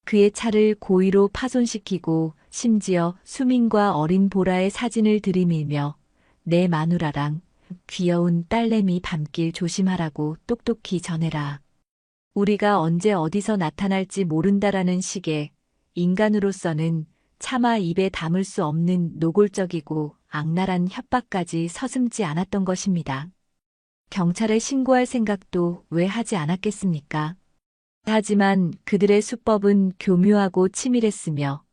그의 차를 고의로 파손시키고 심지어 수민과 어린 보라의 사진을 들이밀며 내 마누라랑 귀여운 딸내미 밤길 조심하라고 똑똑히 전해라. 우리가 언제 어디서 나타날지 모른다라는 식의 인간으로서는 차마 입에 담을 수 없는 노골적이고 악랄한 협박까지 서슴지 않았던 것입니다. 경찰에 신고할 생각도 왜 하지 않았겠습니까? 하지만 그들의 수법은 교묘하고 치밀했으며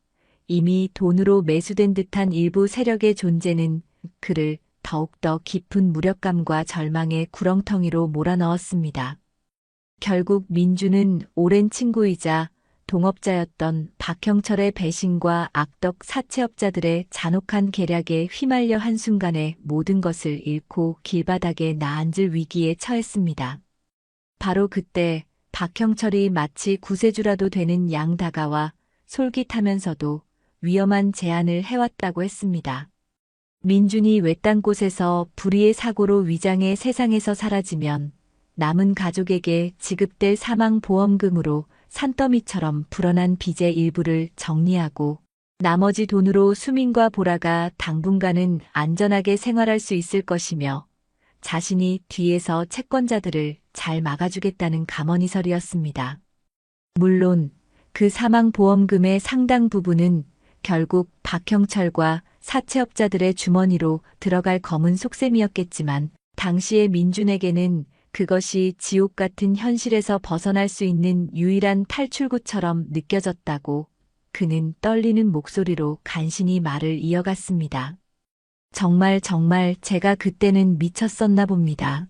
이미 돈으로 매수된 듯한 일부 세력의 존재는 그를 더욱더 깊은 무력감과 절망의 구렁텅이로 몰아넣었습니다. 결국 민주는 오랜 친구이자 동업자였던 박형철의 배신과 악덕 사채업자들의 잔혹한 계략에 휘말려 한순간에 모든 것을 잃고 길바닥에 나앉을 위기에 처했습니다. 바로 그때 박형철이 마치 구세주라도 되는 양 다가와 솔깃하면서도 위험한 제안을 해왔다고 했습니다. 민준이 외딴 곳에서 불의의 사고로 위장해 세상에서 사라지면 남은 가족에게 지급될 사망보험금으로 산더미처럼 불어난 빚의 일부를 정리하고 나머지 돈으로 수민과 보라가 당분간은 안전하게 생활할 수 있을 것이며 자신이 뒤에서 채권자들을 잘 막아주겠다는 감언이설이었습니다. 물론 그 사망보험금의 상당 부분은 결국 박형철과 사채업자들의 주머니로 들어갈 검은 속셈이었겠지만 당시의 민준에게는 그것이 지옥 같은 현실에서 벗어날 수 있는 유일한 탈출구처럼 느껴졌다고 그는 떨리는 목소리로 간신히 말을 이어갔습니다. 정말 제가 그때는 미쳤었나 봅니다.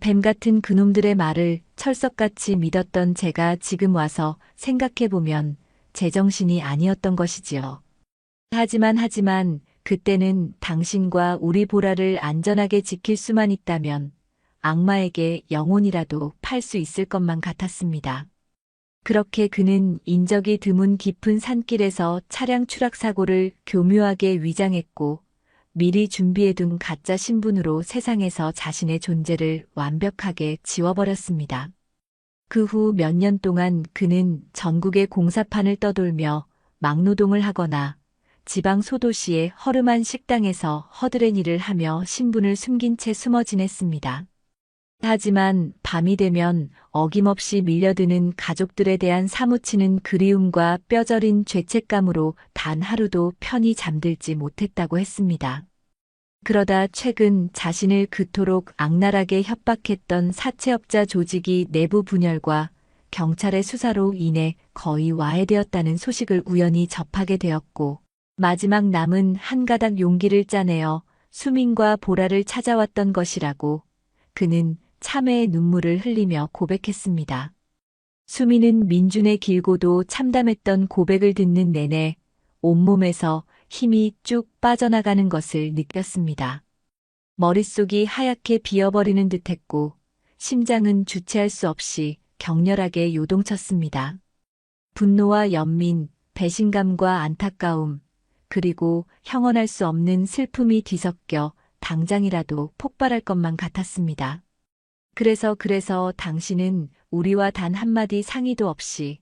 뱀 같은 그놈들의 말을 철석같이 믿었던 제가 지금 와서 생각해보면 제정신이 아니었던 것이지요. 하지만 그때는 당신과 우리 보라를 안전하게 지킬 수만 있다면 악마에게 영혼이라도 팔 수 있을 것만 같았습니다. 그렇게 그는 인적이 드문 깊은 산길에서 차량 추락 사고를 교묘하게 위장했고 미리 준비해둔 가짜 신분으로 세상에서 자신의 존재를 완벽하게 지워버렸습니다. 그 후 몇 년 동안 그는 전국의 공사판을 떠돌며 막노동을 하거나 지방 소도시의 허름한 식당에서 허드렛 일을 하며 신분을 숨긴 채 숨어 지냈습니다. 하지만 밤이 되면 어김없이 밀려드는 가족들에 대한 사무치는 그리움과 뼈저린 죄책감으로 단 하루도 편히 잠들지 못했다고 했습니다. 그러다 최근 자신을 그토록 악랄하게 협박했던 사채업자 조직이 내부 분열과 경찰의 수사로 인해 거의 와해되었다는 소식을 우연히 접하게 되었고 마지막 남은 한 가닥 용기를 짜내어 수민과 보라를 찾아왔던 것이라고 그는 참회의 눈물을 흘리며 고백했습니다. 수민은 민준의 길고도 참담했던 고백을 듣는 내내 온몸에서 힘이 쭉 빠져나가는 것을 느꼈습니다. 머릿속이 하얗게 비어버리는 듯했고 심장은 주체할 수 없이 격렬하게 요동쳤습니다. 분노와 연민, 배신감과 안타까움, 그리고 형언할 수 없는 슬픔이 뒤섞여 당장이라도 폭발할 것만 같았습니다. 그래서 당신은 우리와 단 한마디 상의도 없이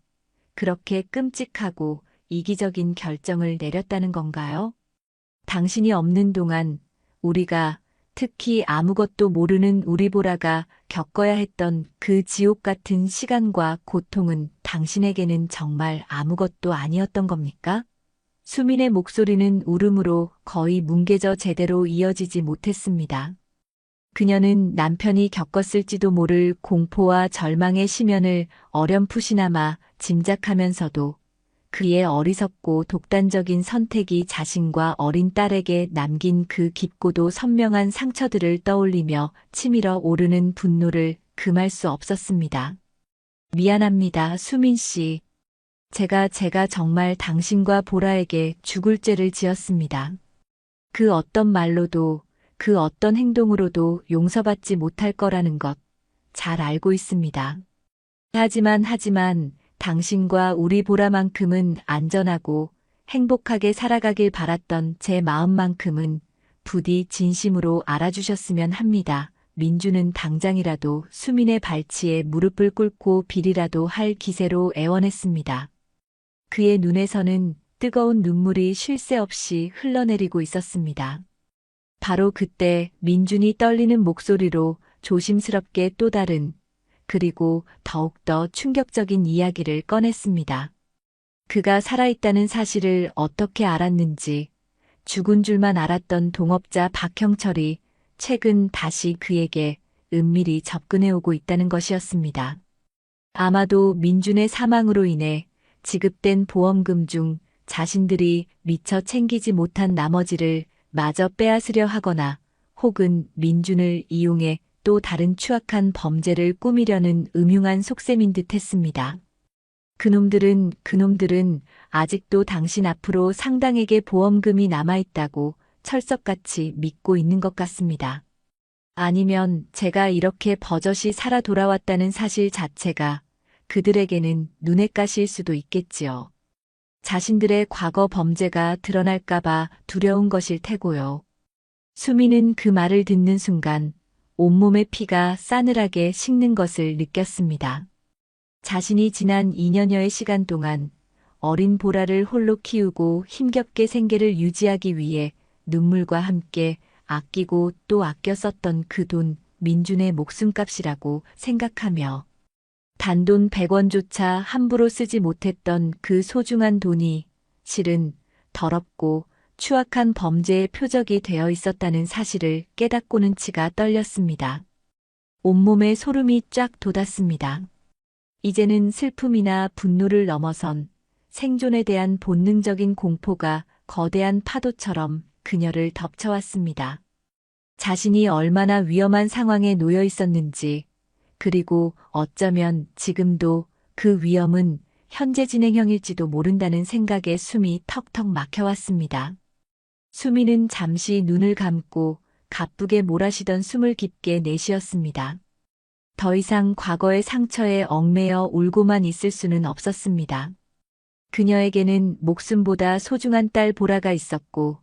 그렇게 끔찍하고 이기적인 결정을 내렸다는 건가요? 당신이 없는 동안 우리가, 특히 아무것도 모르는 우리 보라가 겪어야 했던 그 지옥 같은 시간과 고통은 당신에게는 정말 아무것도 아니었던 겁니까? 수민의 목소리는 울음으로 거의 뭉개져 제대로 이어지지 못했습니다. 그녀는 남편이 겪었을지도 모를 공포와 절망의 심연을 어렴풋이나마 짐작하면서도 그의 어리석고 독단적인 선택이 자신과 어린 딸에게 남긴 그 깊고도 선명한 상처들을 떠올리며 치밀어 오르는 분노를 금할 수 없었습니다. 미안합니다, 수민 씨. 제가 정말 당신과 보라에게 죽을 죄를 지었습니다. 그 어떤 말로도 그 어떤 행동으로도 용서받지 못할 거라는 것 잘 알고 있습니다. 하지만 당신과 우리 보라만큼은 안전하고 행복하게 살아가길 바랐던 제 마음만큼은 부디 진심으로 알아주셨으면 합니다. 민주는 당장이라도 수민의 발치에 무릎을 꿇고 빌이라도 할 기세로 애원했습니다. 그의 눈에서는 뜨거운 눈물이 쉴 새 없이 흘러내리고 있었습니다. 바로 그때 민준이 떨리는 목소리로 조심스럽게 또 다른 그리고 더욱더 충격적인 이야기를 꺼냈습니다. 그가 살아있다는 사실을 어떻게 알았는지 죽은 줄만 알았던 동업자 박형철이 최근 다시 그에게 은밀히 접근해오고 있다는 것이었습니다. 아마도 민준의 사망으로 인해 지급된 보험금 중 자신들이 미처 챙기지 못한 나머지를 마저 빼앗으려 하거나 혹은 민준을 이용해 또 다른 추악한 범죄를 꾸미려는 음흉한 속셈인 듯 했습니다. 그놈들은 아직도 당신 앞으로 상당에게 보험금이 남아있다고 철석같이 믿고 있는 것 같습니다. 아니면 제가 이렇게 버젓이 살아 돌아왔다는 사실 자체가 그들에게는 눈에 까실 수도 있겠지요. 자신들의 과거 범죄가 드러날까봐 두려운 것일 테고요. 수미는 그 말을 듣는 순간 온몸의 피가 싸늘하게 식는 것을 느꼈습니다. 자신이 지난 2년여의 시간 동안 어린 보라를 홀로 키우고 힘겹게 생계를 유지하기 위해 눈물과 함께 아끼고 또 아껴 썼던 그 돈, 민준의 목숨값이라고 생각하며 단돈 100원조차 함부로 쓰지 못했던 그 소중한 돈이 실은 더럽고 추악한 범죄의 표적이 되어 있었다는 사실을 깨닫고는 치가 떨렸습니다. 온몸에 소름이 쫙 돋았습니다. 이제는 슬픔이나 분노를 넘어선 생존에 대한 본능적인 공포가 거대한 파도처럼 그녀를 덮쳐왔습니다. 자신이 얼마나 위험한 상황에 놓여 있었는지, 그리고 어쩌면 지금도 그 위험은 현재 진행형일지도 모른다는 생각에 숨이 턱턱 막혀왔습니다. 수미는 잠시 눈을 감고 가쁘게 몰아쉬던 숨을 깊게 내쉬었습니다. 더 이상 과거의 상처에 얽매여 울고만 있을 수는 없었습니다. 그녀에게는 목숨보다 소중한 딸 보라가 있었고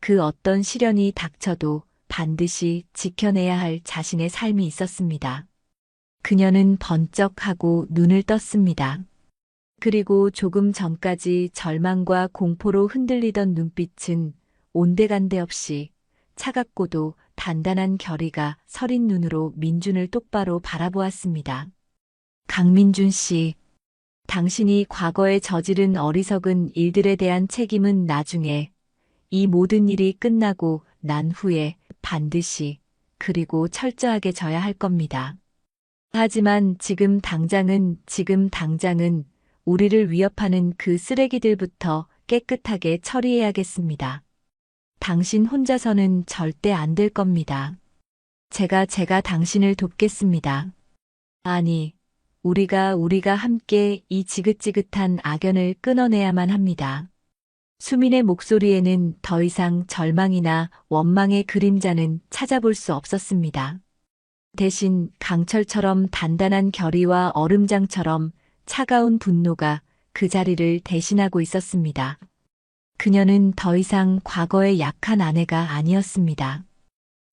그 어떤 시련이 닥쳐도 반드시 지켜내야 할 자신의 삶이 있었습니다. 그녀는 번쩍하고 눈을 떴습니다. 그리고 조금 전까지 절망과 공포로 흔들리던 눈빛은 온데간데 없이 차갑고도 단단한 결의가 서린 눈으로 민준을 똑바로 바라보았습니다. 강민준 씨, 당신이 과거에 저지른 어리석은 일들에 대한 책임은 나중에 이 모든 일이 끝나고 난 후에 반드시 그리고 철저하게 져야 할 겁니다. 하지만 지금 당장은 우리를 위협하는 그 쓰레기들부터 깨끗하게 처리해야겠습니다. 당신 혼자서는 절대 안 될 겁니다. 제가 당신을 돕겠습니다. 아니, 우리가 함께 이 지긋지긋한 악연을 끊어내야만 합니다. 수민의 목소리에는 더 이상 절망이나 원망의 그림자는 찾아볼 수 없었습니다. 대신 강철처럼 단단한 결의와 얼음장처럼 차가운 분노가 그 자리를 대신하고 있었습니다. 그녀는 더 이상 과거의 약한 아내가 아니었습니다.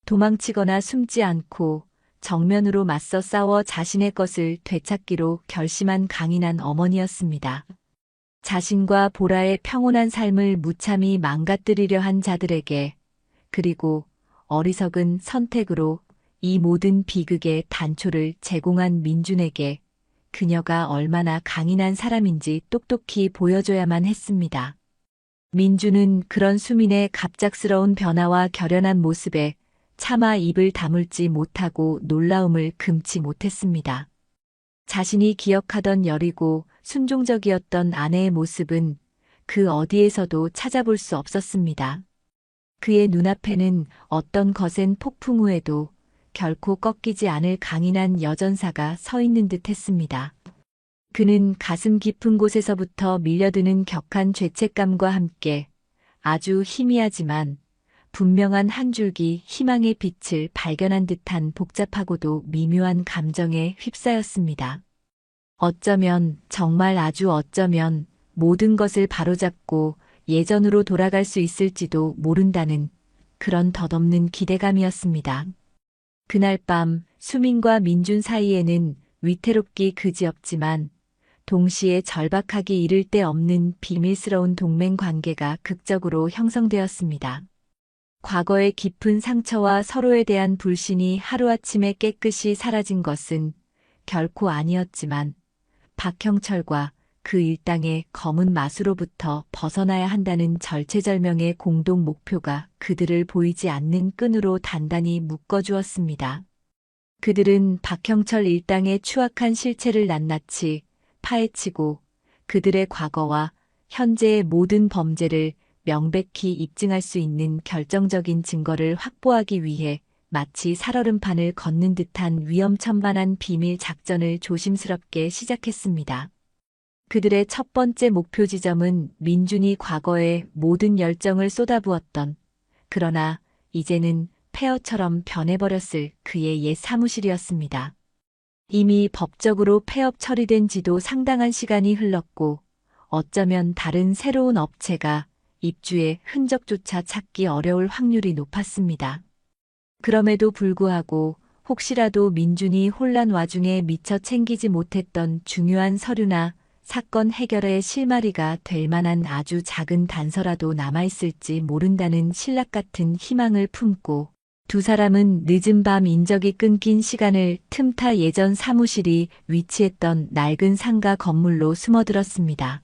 도망치거나 숨지 않고 정면으로 맞서 싸워 자신의 것을 되찾기로 결심한 강인한 어머니였습니다. 자신과 보라의 평온한 삶을 무참히 망가뜨리려 한 자들에게, 그리고 어리석은 선택으로 이 모든 비극의 단초를 제공한 민준에게 그녀가 얼마나 강인한 사람인지 똑똑히 보여줘야만 했습니다. 민준은 그런 수민의 갑작스러운 변화와 결연한 모습에 차마 입을 다물지 못하고 놀라움을 금치 못했습니다. 자신이 기억하던 여리고 순종적이었던 아내의 모습은 그 어디에서도 찾아볼 수 없었습니다. 그의 눈앞에는 어떤 거센 폭풍 후에도 결코 꺾이지 않을 강인한 여전사가 서 있는 듯 했습니다. 그는 가슴 깊은 곳에서부터 밀려드는 격한 죄책감과 함께 아주 희미하지만 분명한 한 줄기 희망의 빛을 발견한 듯한 복잡하고도 미묘한 감정에 휩싸였습니다. 어쩌면, 정말 아주 어쩌면 모든 것을 바로잡고 예전으로 돌아갈 수 있을지도 모른다는 그런 덧없는 기대감이었습니다. 그날 밤 수민과 민준 사이에는 위태롭기 그지없지만 동시에 절박하기 이를 데 없는 비밀스러운 동맹 관계가 극적으로 형성되었습니다. 과거의 깊은 상처와 서로에 대한 불신이 하루아침에 깨끗이 사라진 것은 결코 아니었지만 박형철과 그 일당의 검은 마수로부터 벗어나야 한다는 절체절명의 공동 목표가 그들을 보이지 않는 끈으로 단단히 묶어주었습니다. 그들은 박형철 일당의 추악한 실체를 낱낱이 파헤치고 그들의 과거와 현재의 모든 범죄를 명백히 입증할 수 있는 결정적인 증거를 확보하기 위해 마치 살얼음판을 걷는 듯한 위험천만한 비밀 작전을 조심스럽게 시작했습니다. 그들의 첫 번째 목표 지점은 민준이 과거에 모든 열정을 쏟아부었던, 그러나 이제는 폐허처럼 변해버렸을 그의 옛 사무실이었습니다. 이미 법적으로 폐업 처리된 지도 상당한 시간이 흘렀고, 어쩌면 다른 새로운 업체가 입주의 흔적조차 찾기 어려울 확률이 높았습니다. 그럼에도 불구하고 혹시라도 민준이 혼란 와중에 미처 챙기지 못했던 중요한 서류나 사건 해결의 실마리가 될 만한 아주 작은 단서라도 남아있을지 모른다는 신락 같은 희망을 품고 두 사람은 늦은 밤 인적이 끊긴 시간을 틈타 예전 사무실이 위치했던 낡은 상가 건물로 숨어들었습니다.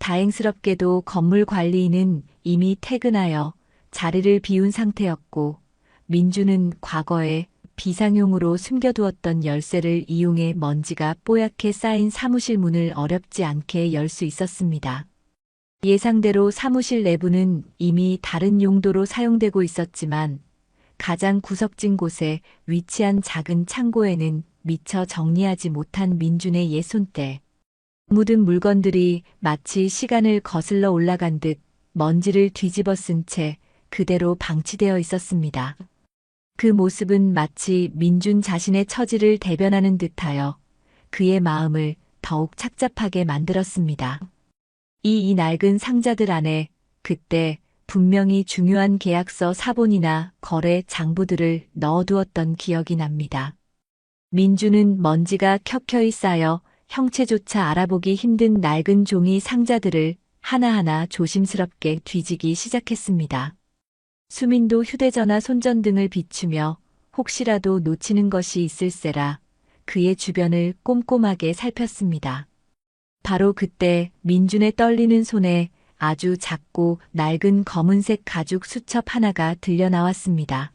다행스럽게도 건물 관리인은 이미 퇴근하여 자리를 비운 상태였고 민주는 과거에 비상용으로 숨겨두었던 열쇠를 이용해 먼지가 뽀얗게 쌓인 사무실 문을 어렵지 않게 열 수 있었습니다. 예상대로 사무실 내부는 이미 다른 용도로 사용되고 있었지만 가장 구석진 곳에 위치한 작은 창고에는 미처 정리하지 못한 민준의 옛 손때, 묻은 물건들이 마치 시간을 거슬러 올라간 듯 먼지를 뒤집어 쓴 채 그대로 방치되어 있었습니다. 그 모습은 마치 민준 자신의 처지를 대변하는 듯하여 그의 마음을 더욱 착잡하게 만들었습니다. 이 낡은 상자들 안에 그때 분명히 중요한 계약서 사본이나 거래 장부들을 넣어두었던 기억이 납니다. 민준은 먼지가 켜켜이 쌓여 형체조차 알아보기 힘든 낡은 종이 상자들을 하나하나 조심스럽게 뒤지기 시작했습니다. 수민도 휴대전화 손전등을 비추며 혹시라도 놓치는 것이 있을세라 그의 주변을 꼼꼼하게 살폈습니다. 바로 그때 민준의 떨리는 손에 아주 작고 낡은 검은색 가죽 수첩 하나가 들려 나왔습니다.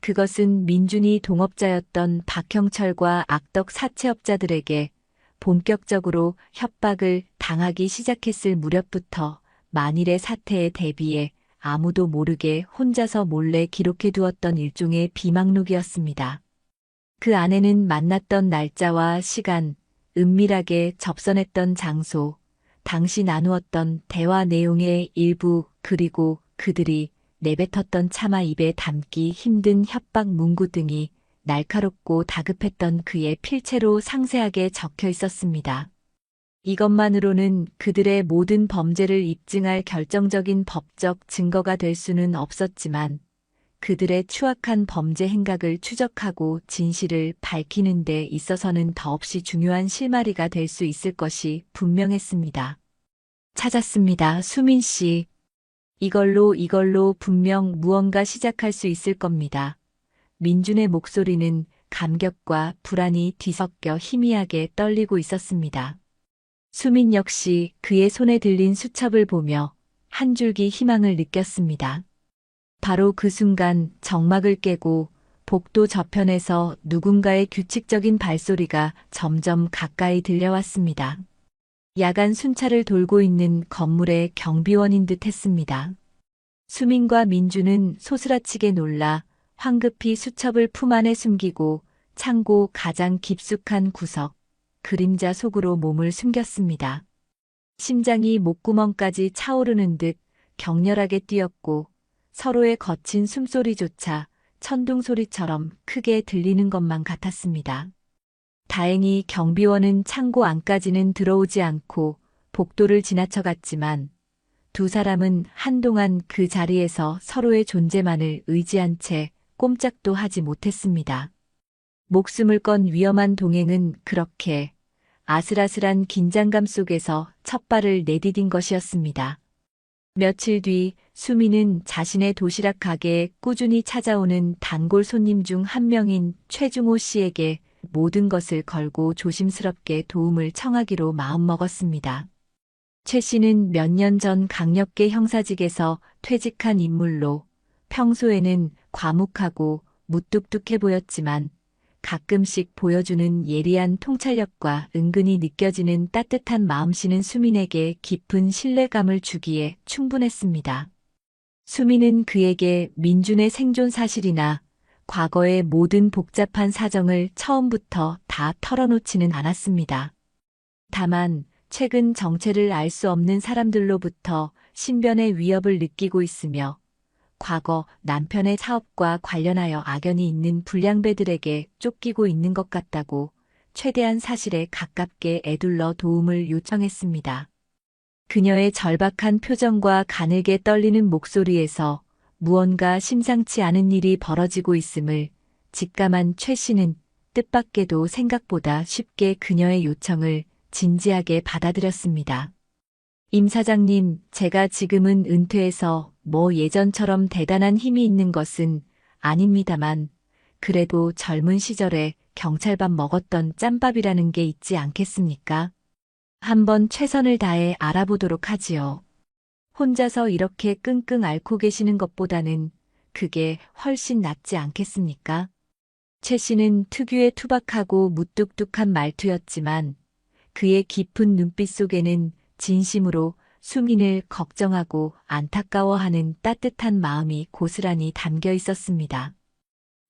그것은 민준이 동업자였던 박형철과 악덕 사채업자들에게 본격적으로 협박을 당하기 시작했을 무렵부터 만일의 사태에 대비해 아무도 모르게 혼자서 몰래 기록해 두었던 일종의 비망록이었습니다. 그 안에는 만났던 날짜와 시간, 은밀하게 접선했던 장소, 당시 나누었던 대화 내용의 일부, 그리고 그들이 내뱉었던 차마 입에 담기 힘든 협박 문구 등이 날카롭고 다급했던 그의 필체로 상세하게 적혀 있었습니다. 이것만으로는 그들의 모든 범죄를 입증할 결정적인 법적 증거가 될 수는 없었지만 그들의 추악한 범죄 행각을 추적하고 진실을 밝히는 데 있어서는 더없이 중요한 실마리가 될 수 있을 것이 분명했습니다. 찾았습니다, 수민 씨. 이걸로 분명 무언가 시작할 수 있을 겁니다. 민준의 목소리는 감격과 불안이 뒤섞여 희미하게 떨리고 있었습니다. 수민 역시 그의 손에 들린 수첩을 보며 한 줄기 희망을 느꼈습니다. 바로 그 순간 정막을 깨고 복도 저편에서 누군가의 규칙적인 발소리가 점점 가까이 들려왔습니다. 야간 순찰을 돌고 있는 건물의 경비원인 듯 했습니다. 수민과 민주는 소스라치게 놀라 황급히 수첩을 품 안에 숨기고 창고 가장 깊숙한 구석, 그림자 속으로 몸을 숨겼습니다. 심장이 목구멍까지 차오르는 듯 격렬하게 뛰었고 서로의 거친 숨소리조차 천둥소리처럼 크게 들리는 것만 같았습니다. 다행히 경비원은 창고 안까지는 들어오지 않고 복도를 지나쳐갔지만 두 사람은 한동안 그 자리에서 서로의 존재만을 의지한 채 꼼짝도 하지 못했습니다. 목숨을 건 위험한 동행은 그렇게 아슬아슬한 긴장감 속에서 첫 발을 내디딘 것이었습니다. 며칠 뒤 수미는 자신의 도시락 가게에 꾸준히 찾아오는 단골 손님 중 한 명인 최중호 씨에게 모든 것을 걸고 조심스럽게 도움을 청하기로 마음먹었습니다. 최 씨는 몇 년 전 강력계 형사직에서 퇴직한 인물로 평소에는 과묵하고 무뚝뚝해 보였지만 가끔씩 보여주는 예리한 통찰력과 은근히 느껴지는 따뜻한 마음씨는 수민에게 깊은 신뢰감을 주기에 충분했습니다. 수민은 그에게 민준의 생존 사실이나 과거의 모든 복잡한 사정을 처음부터 다 털어놓지는 않았습니다. 다만 최근 정체를 알 수 없는 사람들로부터 신변의 위협을 느끼고 있으며 과거 남편의 사업과 관련하여 악연이 있는 불량배들에게 쫓기고 있는 것 같다고 최대한 사실에 가깝게 에둘러 도움을 요청했습니다. 그녀의 절박한 표정과 가늘게 떨리는 목소리에서 무언가 심상치 않은 일이 벌어지고 있음을 직감한 최 씨는 뜻밖에도 생각보다 쉽게 그녀의 요청을 진지하게 받아들였습니다. 임 사장님, 제가 지금은 은퇴해서 뭐 예전처럼 대단한 힘이 있는 것은 아닙니다만, 그래도 젊은 시절에 경찰밥 먹었던 짬밥이라는 게 있지 않겠습니까? 한번 최선을 다해 알아보도록 하지요. 혼자서 이렇게 끙끙 앓고 계시는 것보다는 그게 훨씬 낫지 않겠습니까? 최 씨는 특유의 투박하고 무뚝뚝한 말투였지만 그의 깊은 눈빛 속에는 진심으로 수민을 걱정하고 안타까워하는 따뜻한 마음이 고스란히 담겨 있었습니다.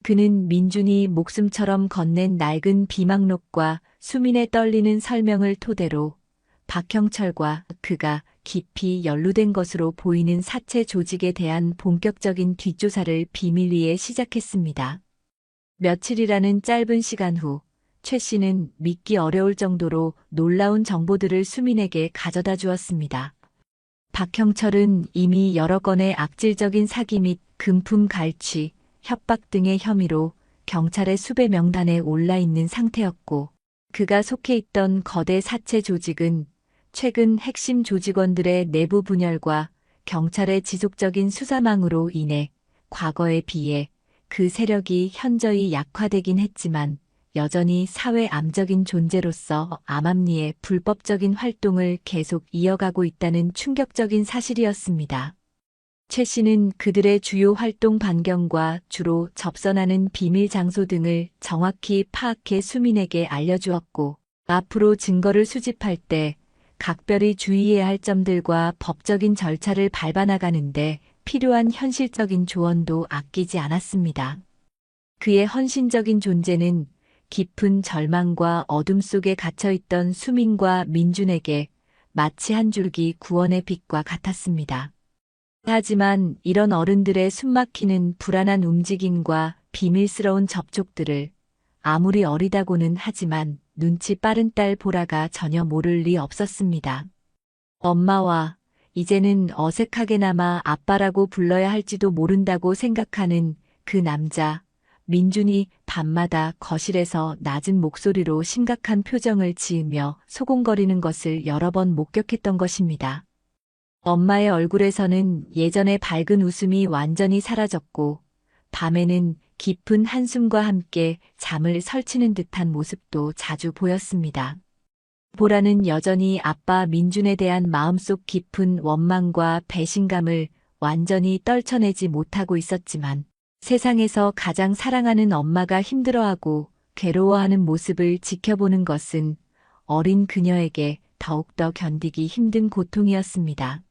그는 민준이 목숨처럼 건넨 낡은 비망록과 수민의 떨리는 설명을 토대로 박형철과 그가 깊이 연루된 것으로 보이는 사체 조직에 대한 본격적인 뒷조사를 비밀리에 시작했습니다. 며칠이라는 짧은 시간 후 최 씨는 믿기 어려울 정도로 놀라운 정보들을 수민에게 가져다 주었습니다. 박형철은 이미 여러 건의 악질적인 사기 및 금품 갈취, 협박 등의 혐의로 경찰의 수배 명단에 올라 있는 상태였고, 그가 속해 있던 거대 사체 조직은 최근 핵심 조직원들의 내부 분열과 경찰의 지속적인 수사망으로 인해 과거에 비해 그 세력이 현저히 약화되긴 했지만 여전히 사회 암적인 존재로서 암암리의 불법적인 활동을 계속 이어가고 있다는 충격적인 사실이었습니다. 최 씨는 그들의 주요 활동 반경과 주로 접선하는 비밀 장소 등을 정확히 파악해 수민에게 알려주었고, 앞으로 증거를 수집할 때 각별히 주의해야 할 점들과 법적인 절차를 밟아나가는데 필요한 현실적인 조언도 아끼지 않았습니다. 그의 헌신적인 존재는 깊은 절망과 어둠 속에 갇혀있던 수민과 민준에게 마치 한 줄기 구원의 빛과 같았습니다. 하지만 이런 어른들의 숨막히는 불안한 움직임과 비밀스러운 접촉들을 아무리 어리다고는 하지만 눈치 빠른 딸 보라가 전혀 모를 리 없었습니다. 엄마와 이제는 어색하게나마 아빠라고 불러야 할지도 모른다고 생각하는 그 남자, 민준이 밤마다 거실에서 낮은 목소리로 심각한 표정을 지으며 소곤거리는 것을 여러 번 목격했던 것입니다. 엄마의 얼굴에서는 예전의 밝은 웃음이 완전히 사라졌고, 밤에는 깊은 한숨과 함께 잠을 설치는 듯한 모습도 자주 보였습니다. 보라는 여전히 아빠 민준에 대한 마음속 깊은 원망과 배신감을 완전히 떨쳐내지 못하고 있었지만, 세상에서 가장 사랑하는 엄마가 힘들어하고 괴로워하는 모습을 지켜보는 것은 어린 그녀에게 더욱더 견디기 힘든 고통이었습니다.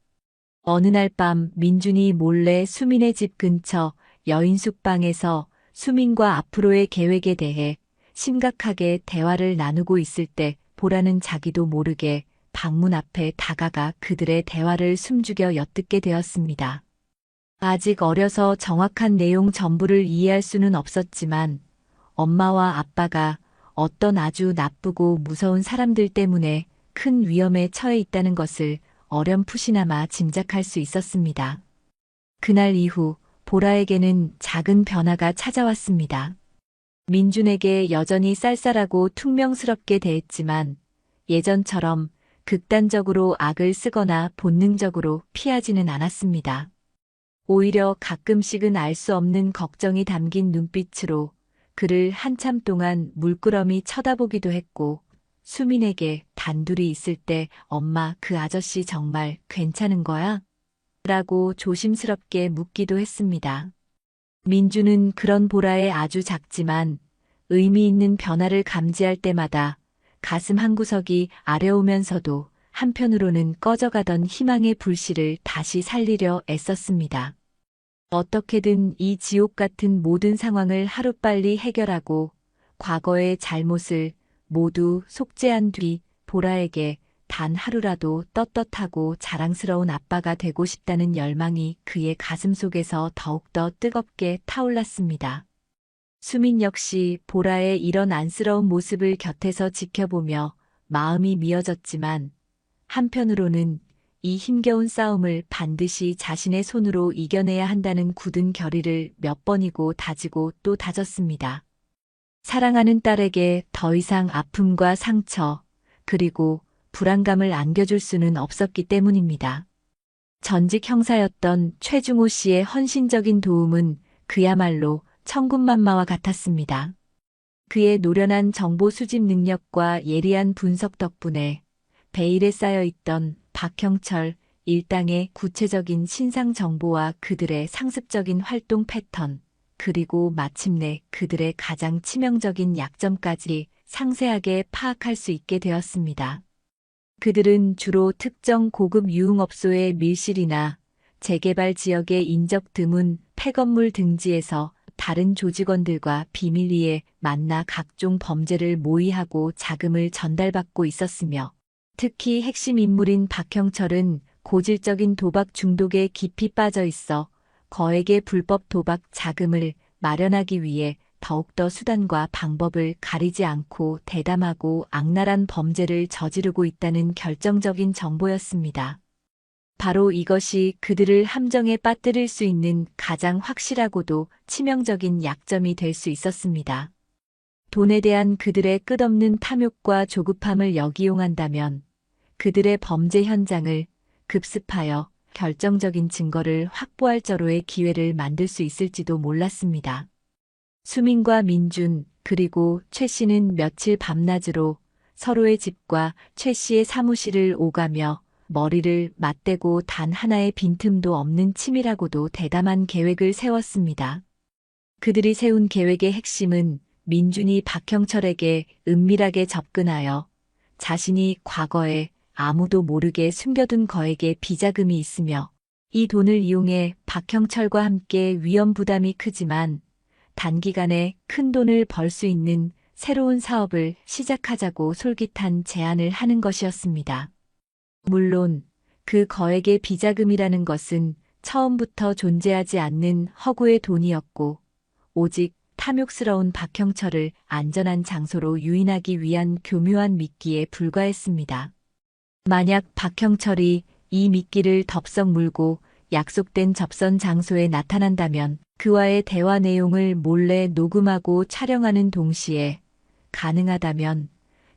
어느 날 밤 민준이 몰래 수민의 집 근처 여인숙 방에서 수민과 앞으로의 계획에 대해 심각하게 대화를 나누고 있을 때 보라는 자기도 모르게 방문 앞에 다가가 그들의 대화를 숨죽여 엿듣게 되었습니다. 아직 어려서 정확한 내용 전부를 이해할 수는 없었지만 엄마와 아빠가 어떤 아주 나쁘고 무서운 사람들 때문에 큰 위험에 처해 있다는 것을 어렴풋이나마 짐작할 수 있었습니다. 그날 이후 보라에게는 작은 변화가 찾아왔습니다. 민준에게 여전히 쌀쌀하고 퉁명스럽게 대했지만 예전처럼 극단적으로 악을 쓰거나 본능적으로 피하지는 않았습니다. 오히려 가끔씩은 알 수 없는 걱정이 담긴 눈빛으로 그를 한참 동안 물끄러미 쳐다보기도 했고, 수민에게 단둘이 있을 때 엄마 그 아저씨 정말 괜찮은 거야? 라고 조심스럽게 묻기도 했습니다. 민주는 그런 보라의 아주 작지만 의미 있는 변화를 감지할 때마다 가슴 한구석이 아려오면서도 한편으로는 꺼져가던 희망의 불씨를 다시 살리려 애썼습니다. 어떻게든 이 지옥 같은 모든 상황을 하루빨리 해결하고 과거의 잘못을 모두 속죄한 뒤 보라에게 단 하루라도 떳떳하고 자랑스러운 아빠가 되고 싶다는 열망이 그의 가슴속에서 더욱더 뜨겁게 타올랐습니다. 수민 역시 보라의 이런 안쓰러운 모습을 곁에서 지켜보며 마음이 미어졌지만 한편으로는 이 힘겨운 싸움을 반드시 자신의 손으로 이겨내야 한다는 굳은 결의를 몇 번이고 다지고 또 다졌습니다. 사랑하는 딸에게 더 이상 아픔과 상처, 그리고 불안감을 안겨줄 수는 없었기 때문입니다. 전직 형사였던 최중호 씨의 헌신적인 도움은 그야말로 천군만마와 같았습니다. 그의 노련한 정보 수집 능력과 예리한 분석 덕분에 베일에 쌓여있던 박형철 일당의 구체적인 신상 정보와 그들의 상습적인 활동 패턴, 그리고 마침내 그들의 가장 치명적인 약점까지 상세하게 파악할 수 있게 되었습니다. 그들은 주로 특정 고급 유흥업소의 밀실이나 재개발 지역의 인적 드문 폐건물 등지에서 다른 조직원들과 비밀리에 만나 각종 범죄를 모의하고 자금을 전달받고 있었으며 특히 핵심 인물인 박형철은 고질적인 도박 중독에 깊이 빠져 있어 거액의 불법 도박 자금을 마련하기 위해 더욱더 수단과 방법을 가리지 않고 대담하고 악랄한 범죄를 저지르고 있다는 결정적인 정보였습니다. 바로 이것이 그들을 함정에 빠뜨릴 수 있는 가장 확실하고도 치명적인 약점이 될 수 있었습니다. 돈에 대한 그들의 끝없는 탐욕과 조급함을 역이용한다면 그들의 범죄 현장을 급습하여 결정적인 증거를 확보할 저로의 기회를 만들 수 있을지도 몰랐습니다. 수민과 민준 그리고 최 씨는 며칠 밤낮으로 서로의 집과 최 씨의 사무실을 오가며 머리를 맞대고 단 하나의 빈틈도 없는 치밀하고도 대담한 계획을 세웠습니다. 그들이 세운 계획의 핵심은 민준이 박형철에게 은밀하게 접근하여 자신이 과거에 아무도 모르게 숨겨둔 거액의 비자금이 있으며 이 돈을 이용해 박형철과 함께 위험 부담이 크지만 단기간에 큰 돈을 벌 수 있는 새로운 사업을 시작하자고 솔깃한 제안을 하는 것이었습니다. 물론 그 거액의 비자금이라는 것은 처음부터 존재하지 않는 허구의 돈이었고 오직 탐욕스러운 박형철을 안전한 장소로 유인하기 위한 교묘한 미끼에 불과했습니다. 만약 박형철이 이 미끼를 덥석 물고 약속된 접선 장소에 나타난다면 그와의 대화 내용을 몰래 녹음하고 촬영하는 동시에 가능하다면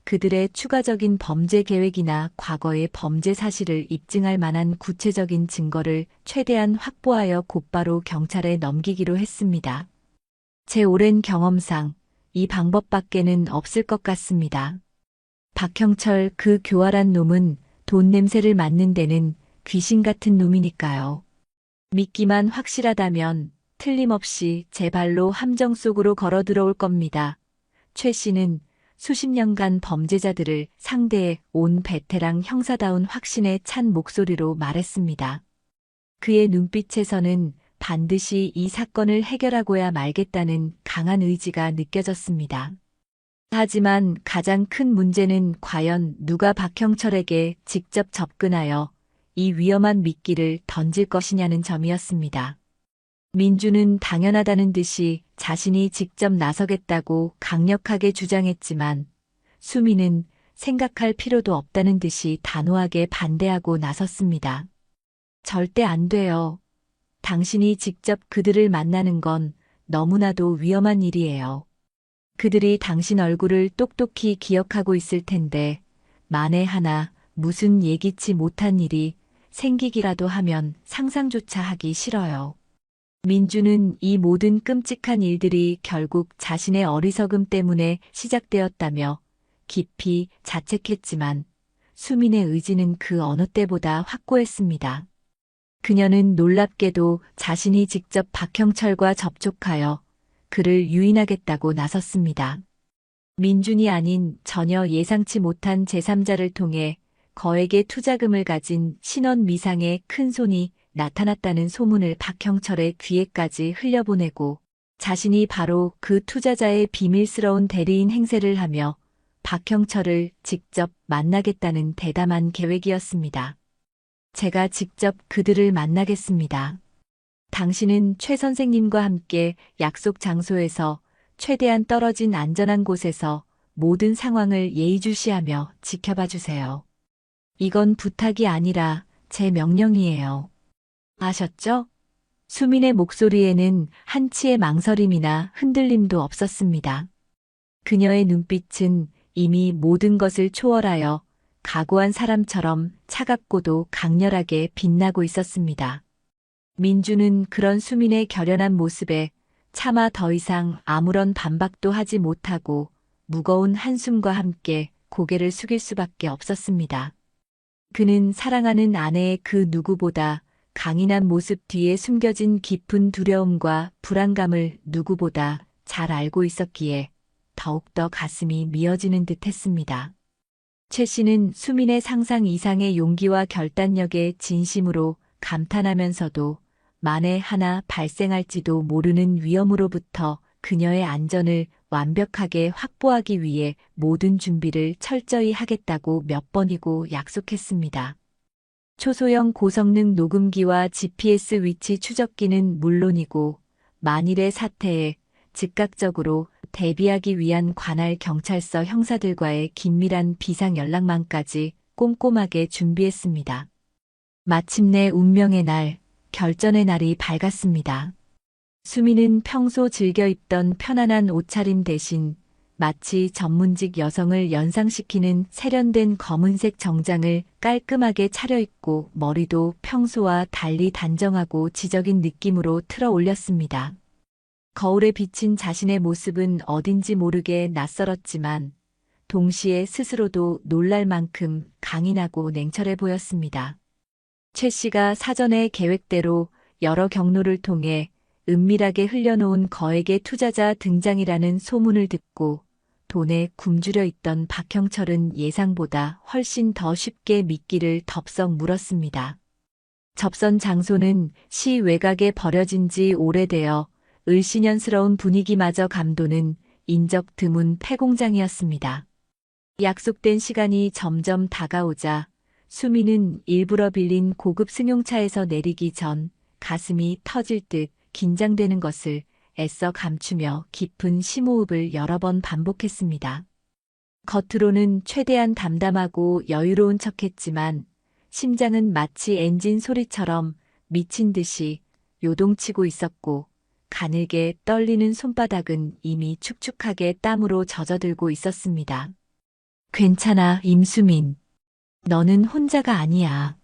그들의 추가적인 범죄 계획이나 과거의 범죄 사실을 입증할 만한 구체적인 증거를 최대한 확보하여 곧바로 경찰에 넘기기로 했습니다. 제 오랜 경험상 이 방법밖에는 없을 것 같습니다. 박형철 그 교활한 놈은 돈 냄새를 맡는 데는 귀신 같은 놈이니까요. 믿기만 확실하다면 틀림없이 제 발로 함정 속으로 걸어 들어올 겁니다. 최 씨는 수십 년간 범죄자들을 상대해 온 베테랑 형사다운 확신에 찬 목소리로 말했습니다. 그의 눈빛에서는 반드시 이 사건을 해결하고야 말겠다는 강한 의지가 느껴졌습니다. 하지만 가장 큰 문제는 과연 누가 박형철에게 직접 접근하여 이 위험한 미끼를 던질 것이냐는 점이었습니다. 민주는 당연하다는 듯이 자신이 직접 나서겠다고 강력하게 주장했지만 수미는 생각할 필요도 없다는 듯이 단호하게 반대하고 나섰습니다. 절대 안 돼요. 당신이 직접 그들을 만나는 건 너무나도 위험한 일이에요. 그들이 당신 얼굴을 똑똑히 기억하고 있을 텐데 만에 하나 무슨 예기치 못한 일이 생기기라도 하면 상상조차 하기 싫어요. 민주는 이 모든 끔찍한 일들이 결국 자신의 어리석음 때문에 시작되었다며 깊이 자책했지만 수민의 의지는 그 어느 때보다 확고했습니다. 그녀는 놀랍게도 자신이 직접 박형철과 접촉하여 그를 유인하겠다고 나섰습니다. 민준이 아닌 전혀 예상치 못한 제3자를 통해 거액의 투자금을 가진 신원 미상의 큰 손이 나타났다는 소문을 박형철의 귀에까지 흘려보내고 자신이 바로 그 투자자의 비밀스러운 대리인 행세를 하며 박형철을 직접 만나겠다는 대담한 계획이었습니다. 제가 직접 그들을 만나겠습니다. 당신은 최 선생님과 함께 약속 장소에서 최대한 떨어진 안전한 곳에서 모든 상황을 예의주시하며 지켜봐 주세요. 이건 부탁이 아니라 제 명령이에요. 아셨죠? 수민의 목소리에는 한치의 망설임이나 흔들림도 없었습니다. 그녀의 눈빛은 이미 모든 것을 초월하여 각오한 사람처럼 차갑고도 강렬하게 빛나고 있었습니다. 민주는 그런 수민의 결연한 모습에 차마 더 이상 아무런 반박도 하지 못하고 무거운 한숨과 함께 고개를 숙일 수밖에 없었습니다. 그는 사랑하는 아내의 그 누구보다 강인한 모습 뒤에 숨겨진 깊은 두려움과 불안감을 누구보다 잘 알고 있었기에 더욱더 가슴이 미어지는 듯 했습니다. 최 씨는 수민의 상상 이상의 용기와 결단력에 진심으로 감탄하면서도 만에 하나 발생할지도 모르는 위험으로부터 그녀의 안전을 완벽하게 확보하기 위해 모든 준비를 철저히 하겠다고 몇 번이고 약속했습니다. 초소형 고성능 녹음기와 GPS 위치 추적기는 물론이고 만일의 사태에 즉각적으로 대비하기 위한 관할 경찰서 형사들과의 긴밀한 비상 연락망까지 꼼꼼하게 준비했습니다. 마침내 운명의 날, 결전의 날이 밝았습니다. 수민은 평소 즐겨 입던 편안한 옷차림 대신 마치 전문직 여성을 연상시키는 세련된 검은색 정장을 깔끔하게 차려입고 머리도 평소와 달리 단정하고 지적인 느낌으로 틀어 올렸습니다. 거울에 비친 자신의 모습은 어딘지 모르게 낯설었지만 동시에 스스로도 놀랄 만큼 강인하고 냉철해 보였습니다. 최 씨가 사전에 계획대로 여러 경로를 통해 은밀하게 흘려놓은 거액의 투자자 등장이라는 소문을 듣고 돈에 굶주려 있던 박형철은 예상보다 훨씬 더 쉽게 미끼를 덥석 물었습니다. 접선 장소는 시 외곽에 버려진 지 오래되어 을씨년스러운 분위기마저 감도는 인적 드문 폐공장이었습니다. 약속된 시간이 점점 다가오자 수민은 일부러 빌린 고급 승용차에서 내리기 전 가슴이 터질 듯 긴장되는 것을 애써 감추며 깊은 심호흡을 여러 번 반복했습니다. 겉으로는 최대한 담담하고 여유로운 척했지만 심장은 마치 엔진 소리처럼 미친 듯이 요동치고 있었고 가늘게 떨리는 손바닥은 이미 축축하게 땀으로 젖어들고 있었습니다. 괜찮아, 임수민. 너는 혼자가 아니야.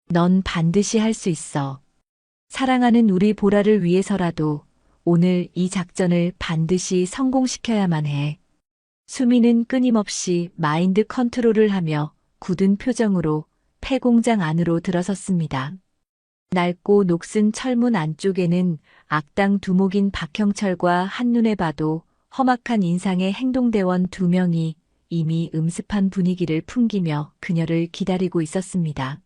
넌 반드시 할 수 있어. 사랑하는 우리 보라를 위해서라도 오늘 이 작전을 반드시 성공시켜야만 해. 수민은 끊임없이 마인드 컨트롤을 하며 굳은 표정으로 폐공장 안으로 들어섰습니다. 낡고 녹슨 철문 안쪽에는 악당 두목인 박형철과 한눈에 봐도 험악한 인상의 행동대원 2명이 이미 음습한 분위기를 풍기며 그녀를 기다리고 있었습니다.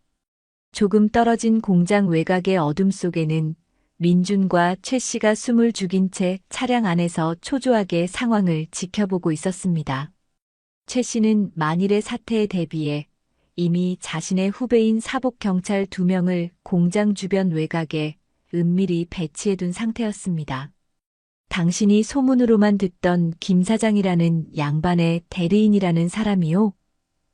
조금 떨어진 공장 외곽의 어둠 속에는 민준과 최 씨가 숨을 죽인 채 차량 안에서 초조하게 상황을 지켜보고 있었습니다. 최 씨는 만일의 사태에 대비해 이미 자신의 후배인 사복경찰 2명을 공장 주변 외곽에 은밀히 배치해둔 상태였습니다. 당신이 소문으로만 듣던 김 사장이라는 양반의 대리인이라는 사람이요?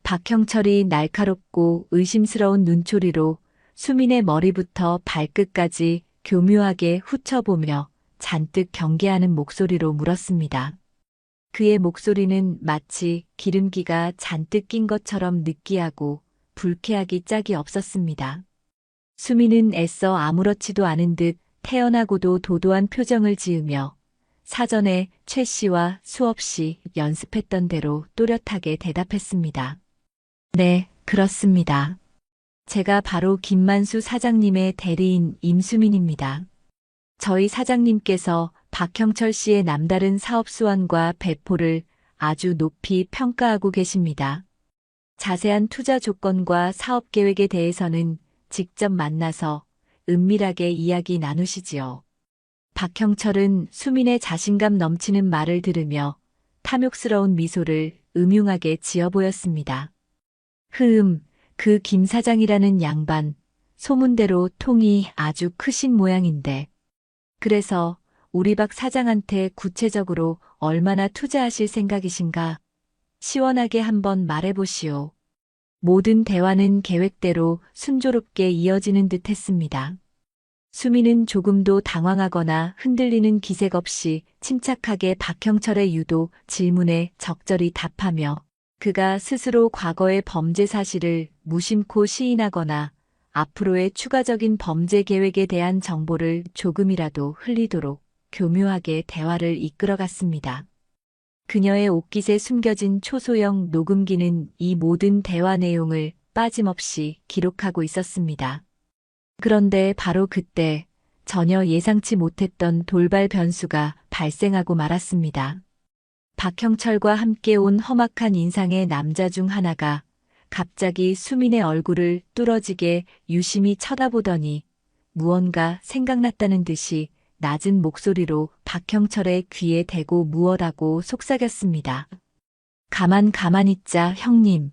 박형철이 날카롭고 의심스러운 눈초리로 수민의 머리부터 발끝까지 교묘하게 훑어보며 잔뜩 경계하는 목소리로 물었습니다. 그의 목소리는 마치 기름기가 잔뜩 낀 것처럼 느끼하고 불쾌하기 짝이 없었습니다. 수민은 애써 아무렇지도 않은 듯 태연하고도 도도한 표정을 지으며 사전에 최 씨와 수없이 연습했던 대로 또렷하게 대답했습니다. 네, 그렇습니다. 제가 바로 김만수 사장님의 대리인 임수민입니다. 저희 사장님께서 박형철 씨의 남다른 사업 수완과 배포를 아주 높이 평가하고 계십니다. 자세한 투자 조건과 사업 계획에 대해서는 직접 만나서 은밀하게 이야기 나누시지요. 박형철은 수민의 자신감 넘치는 말을 들으며 탐욕스러운 미소를 음흉하게 지어 보였습니다. 그 김 사장이라는 양반, 소문대로 통이 아주 크신 모양인데. 그래서 우리 박 사장한테 구체적으로 얼마나 투자하실 생각이신가? 시원하게 한번 말해보시오. 모든 대화는 계획대로 순조롭게 이어지는 듯 했습니다. 수미는 조금도 당황하거나 흔들리는 기색 없이 침착하게 박형철의 유도 질문에 적절히 답하며 그가 스스로 과거의 범죄 사실을 무심코 시인하거나 앞으로의 추가적인 범죄 계획에 대한 정보를 조금이라도 흘리도록 교묘하게 대화를 이끌어갔습니다. 그녀의 옷깃에 숨겨진 초소형 녹음기는 이 모든 대화 내용을 빠짐없이 기록하고 있었습니다. 그런데 바로 그때 전혀 예상치 못했던 돌발 변수가 발생하고 말았습니다. 박형철과 함께 온 험악한 인상의 남자 중 하나가 갑자기 수민의 얼굴을 뚫어지게 유심히 쳐다보더니 무언가 생각났다는 듯이 낮은 목소리로 박형철의 귀에 대고 무엇하고 속삭였습니다. 가만 있자, 형님.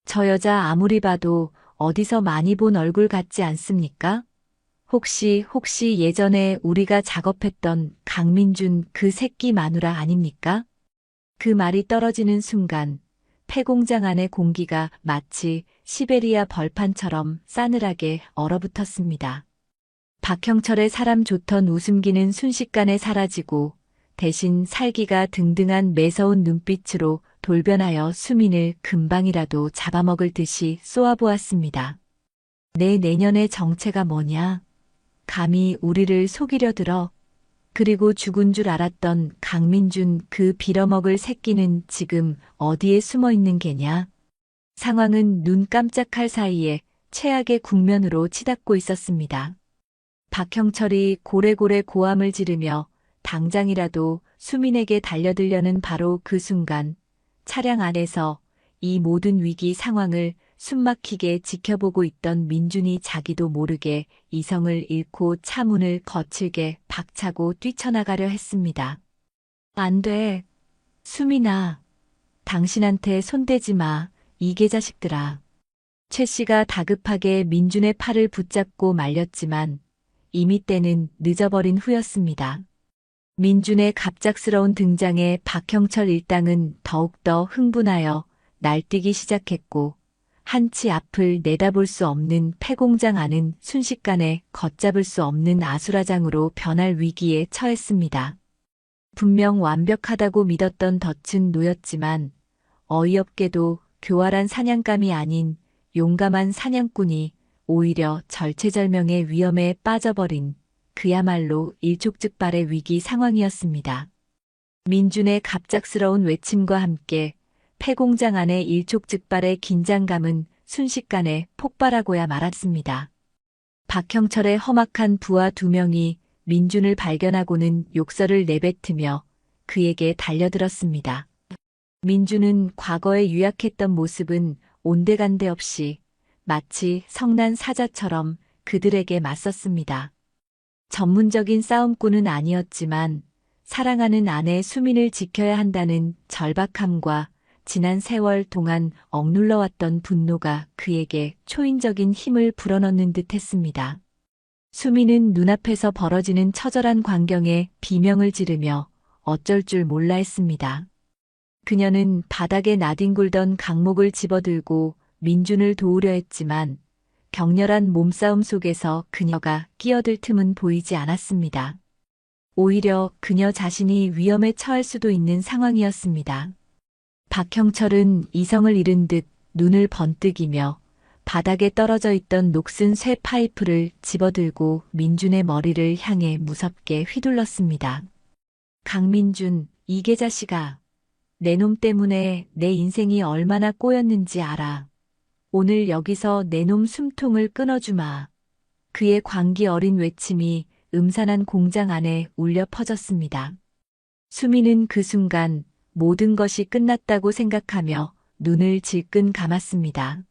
저 여자 아무리 봐도 어디서 많이 본 얼굴 같지 않습니까? 혹시 예전에 우리가 작업했던 강민준 그 새끼 마누라 아닙니까? 그 말이 떨어지는 순간 폐공장 안의 공기가 마치 시베리아 벌판처럼 싸늘하게 얼어붙었습니다. 박형철의 사람 좋던 웃음기는 순식간에 사라지고 대신 살기가 등등한 매서운 눈빛으로 돌변하여 수민을 금방이라도 잡아먹을 듯이 쏘아보았습니다. 내 내년의 정체가 뭐냐? 감히 우리를 속이려 들어. 그리고 죽은 줄 알았던 강민준 그 빌어먹을 새끼는 지금 어디에 숨어 있는 게냐? 상황은 눈 깜짝할 사이에 최악의 국면으로 치닫고 있었습니다. 박형철이 고래고래 고함을 지르며 당장이라도 수민에게 달려들려는 바로 그 순간 차량 안에서 이 모든 위기 상황을 숨막히게 지켜보고 있던 민준이 자기도 모르게 이성을 잃고 차 문을 거칠게 박차고 뛰쳐나가려 했습니다. 안 돼. 수민아. 당신한테 손대지 마. 이개 자식들아. 최 씨가 다급하게 민준의 팔을 붙잡고 말렸지만 이미 때는 늦어버린 후였습니다. 민준의 갑작스러운 등장에 박형철 일당은 더욱더 흥분하여 날뛰기 시작했고 한치 앞을 내다볼 수 없는 폐공장 안은 순식간에 걷잡을 수 없는 아수라장으로 변할 위기에 처했습니다. 분명 완벽하다고 믿었던 덫은 놓였지만 어이없게도 교활한 사냥감이 아닌 용감한 사냥꾼이 오히려 절체절명의 위험에 빠져버린 그야말로 일촉즉발의 위기 상황이었습니다. 민준의 갑작스러운 외침과 함께 폐공장 안의 일촉즉발의 긴장감은 순식간에 폭발하고야 말았습니다. 박형철의 험악한 부하 2명이 민준을 발견하고는 욕설을 내뱉으며 그에게 달려들었습니다. 민준은 과거에 유약했던 모습은 온데간데 없이 마치 성난 사자처럼 그들에게 맞섰습니다. 전문적인 싸움꾼은 아니었지만 사랑하는 아내 수민을 지켜야 한다는 절박함과 지난 세월 동안 억눌러왔던 분노가 그에게 초인적인 힘을 불어넣는 듯 했습니다. 수민은 눈앞에서 벌어지는 처절한 광경에 비명을 지르며 어쩔 줄 몰라 했습니다. 그녀는 바닥에 나뒹굴던 강목을 집어들고 민준을 도우려 했지만 격렬한 몸싸움 속에서 그녀가 끼어들 틈은 보이지 않았습니다. 오히려 그녀 자신이 위험에 처할 수도 있는 상황이었습니다. 박형철은 이성을 잃은 듯 눈을 번뜩이며 바닥에 떨어져 있던 녹슨 쇠 파이프를 집어들고 민준의 머리를 향해 무섭게 휘둘렀습니다. 강민준, 이개 자식아. 내 놈 때문에 내 인생이 얼마나 꼬였는지 알아. 오늘 여기서 내 놈 숨통을 끊어주마. 그의 광기 어린 외침이 음산한 공장 안에 울려 퍼졌습니다. 수미는 그 순간 모든 것이 끝났다고 생각하며 눈을 질끈 감았습니다.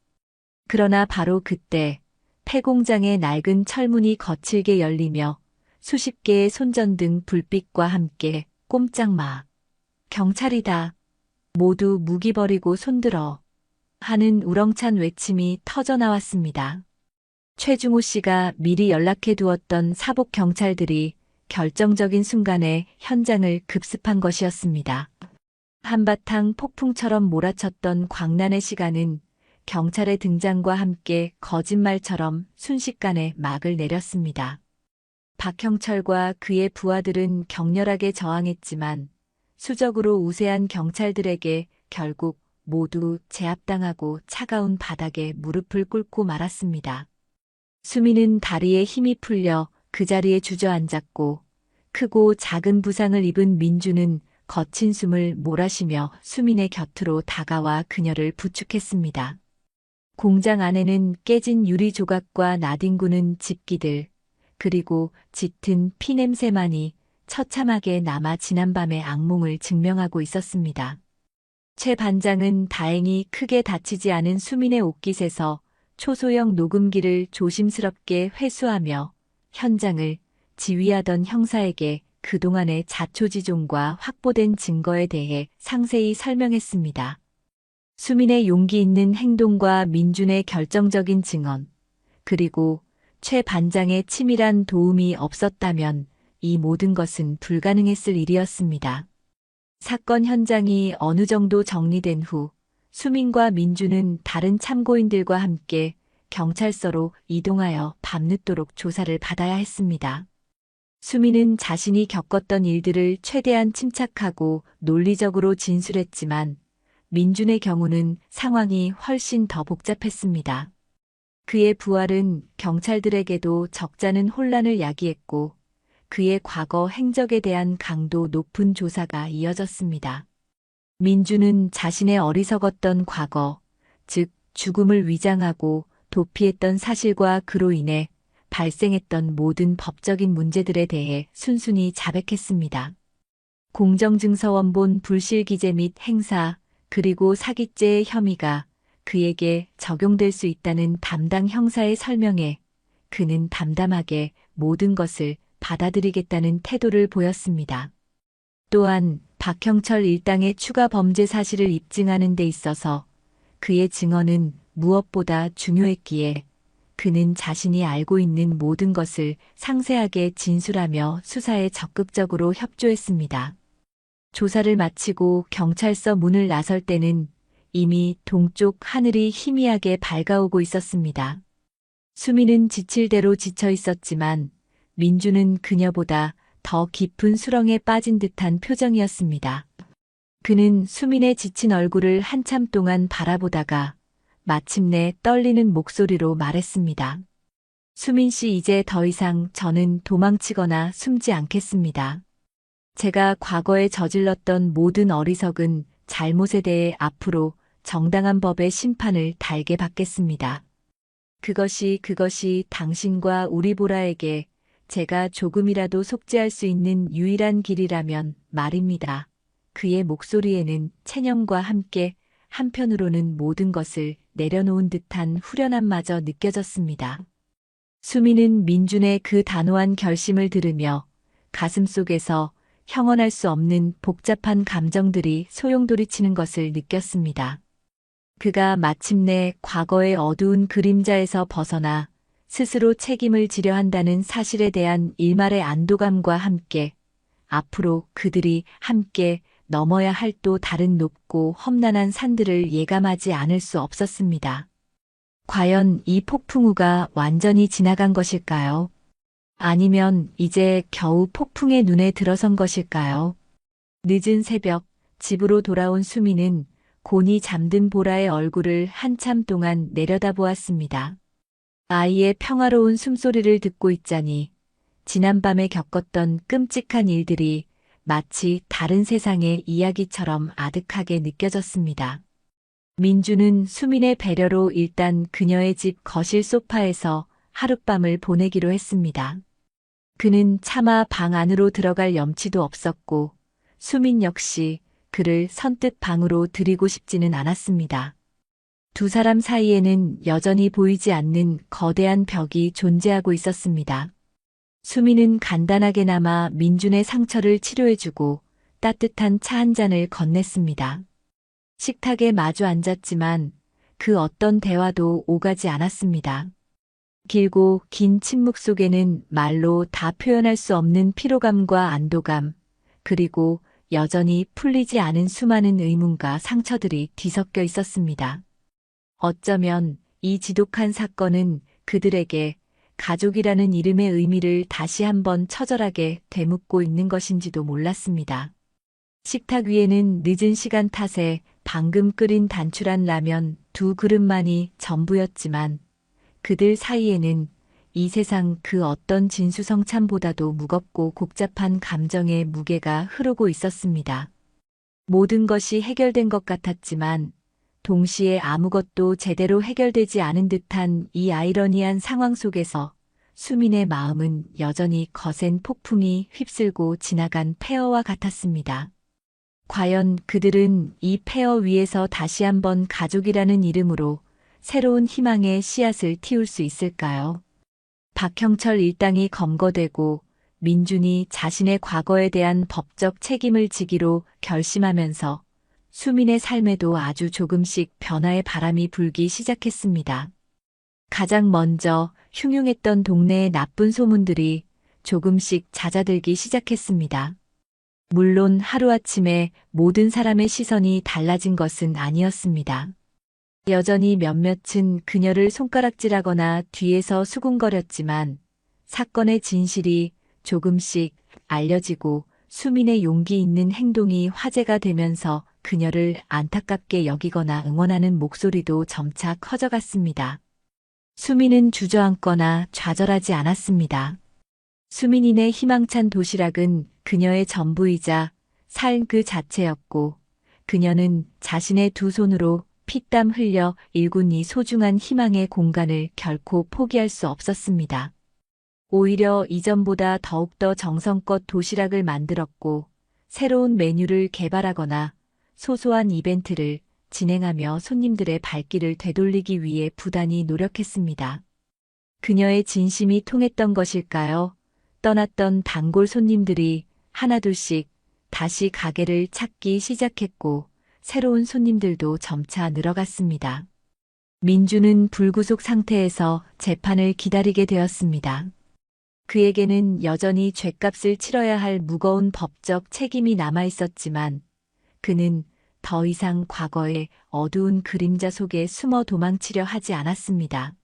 그러나 바로 그때 폐공장의 낡은 철문이 거칠게 열리며 수십 개의 손전등 불빛과 함께 꼼짝마. 경찰이다. 모두 무기 버리고 손들어. 하는 우렁찬 외침이 터져 나왔습니다. 최중호 씨가 미리 연락해 두었던 사복 경찰들이 결정적인 순간에 현장을 급습한 것이었습니다. 한바탕 폭풍처럼 몰아쳤던 광란의 시간은 경찰의 등장과 함께 거짓말처럼 순식간에 막을 내렸습니다. 박형철과 그의 부하들은 격렬하게 저항했지만 수적으로 우세한 경찰들에게 결국 모두 제압당하고 차가운 바닥에 무릎을 꿇고 말았습니다. 수미는 다리에 힘이 풀려 그 자리에 주저앉았고 크고 작은 부상을 입은 민주는 거친 숨을 몰아쉬며 수민의 곁으로 다가와 그녀를 부축했습니다. 공장 안에는 깨진 유리 조각과 나뒹구는 집기들, 그리고 짙은 피냄새만이 처참하게 남아 지난밤의 악몽을 증명하고 있었습니다. 최 반장은 다행히 크게 다치지 않은 수민의 옷깃에서 초소형 녹음기를 조심스럽게 회수하며 현장을 지휘하던 형사에게 그동안의 자초지종과 확보된 증거에 대해 상세히 설명했습니다. 수민의 용기 있는 행동과 민준의 결정적인 증언, 그리고 최 반장의 치밀한 도움이 없었다면 이 모든 것은 불가능했을 일이었습니다. 사건 현장이 어느 정도 정리된 후 수민과 민주는 다른 참고인들과 함께 경찰서로 이동하여 밤늦도록 조사를 받아야 했습니다. 수민은 자신이 겪었던 일들을 최대한 침착하고 논리적으로 진술했지만 민준의 경우는 상황이 훨씬 더 복잡했습니다. 그의 부활은 경찰들에게도 적잖은 혼란을 야기했고 그의 과거 행적에 대한 강도 높은 조사가 이어졌습니다. 민주는 자신의 어리석었던 과거, 즉 죽음을 위장하고 도피했던 사실과 그로 인해 발생했던 모든 법적인 문제들에 대해 순순히 자백했습니다. 공정증서원본 불실기재 및 행사, 그리고 사기죄의 혐의가 그에게 적용될 수 있다는 담당 형사의 설명에 그는 담담하게 모든 것을 받아들이겠다는 태도를 보였습니다. 또한 박형철 일당의 추가 범죄 사실을 입증하는 데 있어서 그의 증언은 무엇보다 중요했기에 그는 자신이 알고 있는 모든 것을 상세하게 진술하며 수사에 적극적으로 협조했습니다. 조사를 마치고 경찰서 문을 나설 때는 이미 동쪽 하늘이 희미하게 밝아오고 있었습니다. 수미는 지칠 대로 지쳐 있었지만 민주는 그녀보다 더 깊은 수렁에 빠진 듯한 표정이었습니다. 그는 수민의 지친 얼굴을 한참 동안 바라보다가 마침내 떨리는 목소리로 말했습니다. 수민 씨, 이제 더 이상 저는 도망치거나 숨지 않겠습니다. 제가 과거에 저질렀던 모든 어리석은 잘못에 대해 앞으로 정당한 법의 심판을 달게 받겠습니다. 그것이 당신과 우리 보라에게 제가 조금이라도 속죄할 수 있는 유일한 길이라면 말입니다. 그의 목소리에는 체념과 함께 한편으로는 모든 것을 내려놓은 듯한 후련함마저 느껴졌습니다. 수미는 민준의 그 단호한 결심을 들으며 가슴속에서 형언할 수 없는 복잡한 감정들이 소용돌이치는 것을 느꼈습니다. 그가 마침내 과거의 어두운 그림자에서 벗어나 스스로 책임을 지려 한다는 사실에 대한 일말의 안도감과 함께 앞으로 그들이 함께 넘어야 할 또 다른 높고 험난한 산들을 예감하지 않을 수 없었습니다. 과연 이 폭풍우가 완전히 지나간 것일까요? 아니면 이제 겨우 폭풍의 눈에 들어선 것일까요? 늦은 새벽 집으로 돌아온 수미는 곤히 잠든 보라의 얼굴을 한참 동안 내려다보았습니다. 아이의 평화로운 숨소리를 듣고 있자니 지난밤에 겪었던 끔찍한 일들이 마치 다른 세상의 이야기처럼 아득하게 느껴졌습니다. 민주는 수민의 배려로 일단 그녀의 집 거실 소파에서 하룻밤을 보내기로 했습니다. 그는 차마 방 안으로 들어갈 염치도 없었고 수민 역시 그를 선뜻 방으로 들이고 싶지는 않았습니다. 두 사람 사이에는 여전히 보이지 않는 거대한 벽이 존재하고 있었습니다. 수민은 간단하게나마 민준의 상처를 치료해주고 따뜻한 차 한 잔을 건넸습니다. 식탁에 마주 앉았지만 그 어떤 대화도 오가지 않았습니다. 길고 긴 침묵 속에는 말로 다 표현할 수 없는 피로감과 안도감, 그리고 여전히 풀리지 않은 수많은 의문과 상처들이 뒤섞여 있었습니다. 어쩌면 이 지독한 사건은 그들에게 가족이라는 이름의 의미를 다시 한번 처절하게 되묻고 있는 것인지도 몰랐습니다. 식탁 위에는 늦은 시간 탓에 방금 끓인 단출한 라면 두 그릇만이 전부였지만 그들 사이에는 이 세상 그 어떤 진수성찬보다도 무겁고 복잡한 감정의 무게가 흐르고 있었습니다. 모든 것이 해결된 것 같았지만 동시에 아무것도 제대로 해결되지 않은 듯한 이 아이러니한 상황 속에서 수민의 마음은 여전히 거센 폭풍이 휩쓸고 지나간 폐허와 같았습니다. 과연 그들은 이 폐허 위에서 다시 한번 가족이라는 이름으로 새로운 희망의 씨앗을 틔울 수 있을까요? 박형철 일당이 검거되고 민준이 자신의 과거에 대한 법적 책임을 지기로 결심하면서 수민의 삶에도 아주 조금씩 변화의 바람이 불기 시작했습니다. 가장 먼저 흉흉했던 동네의 나쁜 소문들이 조금씩 잦아들기 시작했습니다. 물론 하루아침에 모든 사람의 시선이 달라진 것은 아니었습니다. 여전히 몇몇은 그녀를 손가락질하거나 뒤에서 수군거렸지만 사건의 진실이 조금씩 알려지고 수민의 용기 있는 행동이 화제가 되면서 그녀를 안타깝게 여기거나 응원하는 목소리도 점차 커져갔습니다. 수민은 주저앉거나 좌절하지 않았습니다. 수민이네 희망찬 도시락은 그녀의 전부이자 삶 그 자체였고 그녀는 자신의 두 손으로 피땀 흘려 일군 이 소중한 희망의 공간을 결코 포기할 수 없었습니다. 오히려 이전보다 더욱더 정성껏 도시락을 만들었고 새로운 메뉴를 개발하거나 소소한 이벤트를 진행하며 손님들의 발길을 되돌리기 위해 부단히 노력했습니다. 그녀의 진심이 통했던 것일까요? 떠났던 단골 손님들이 하나둘씩 다시 가게를 찾기 시작했고 새로운 손님들도 점차 늘어갔습니다. 민주는 불구속 상태에서 재판을 기다리게 되었습니다. 그에게는 여전히 죗값을 치러야 할 무거운 법적 책임이 남아 있었지만 그는 더 이상 과거의 어두운 그림자 속에 숨어 도망치려 하지 않았습니다.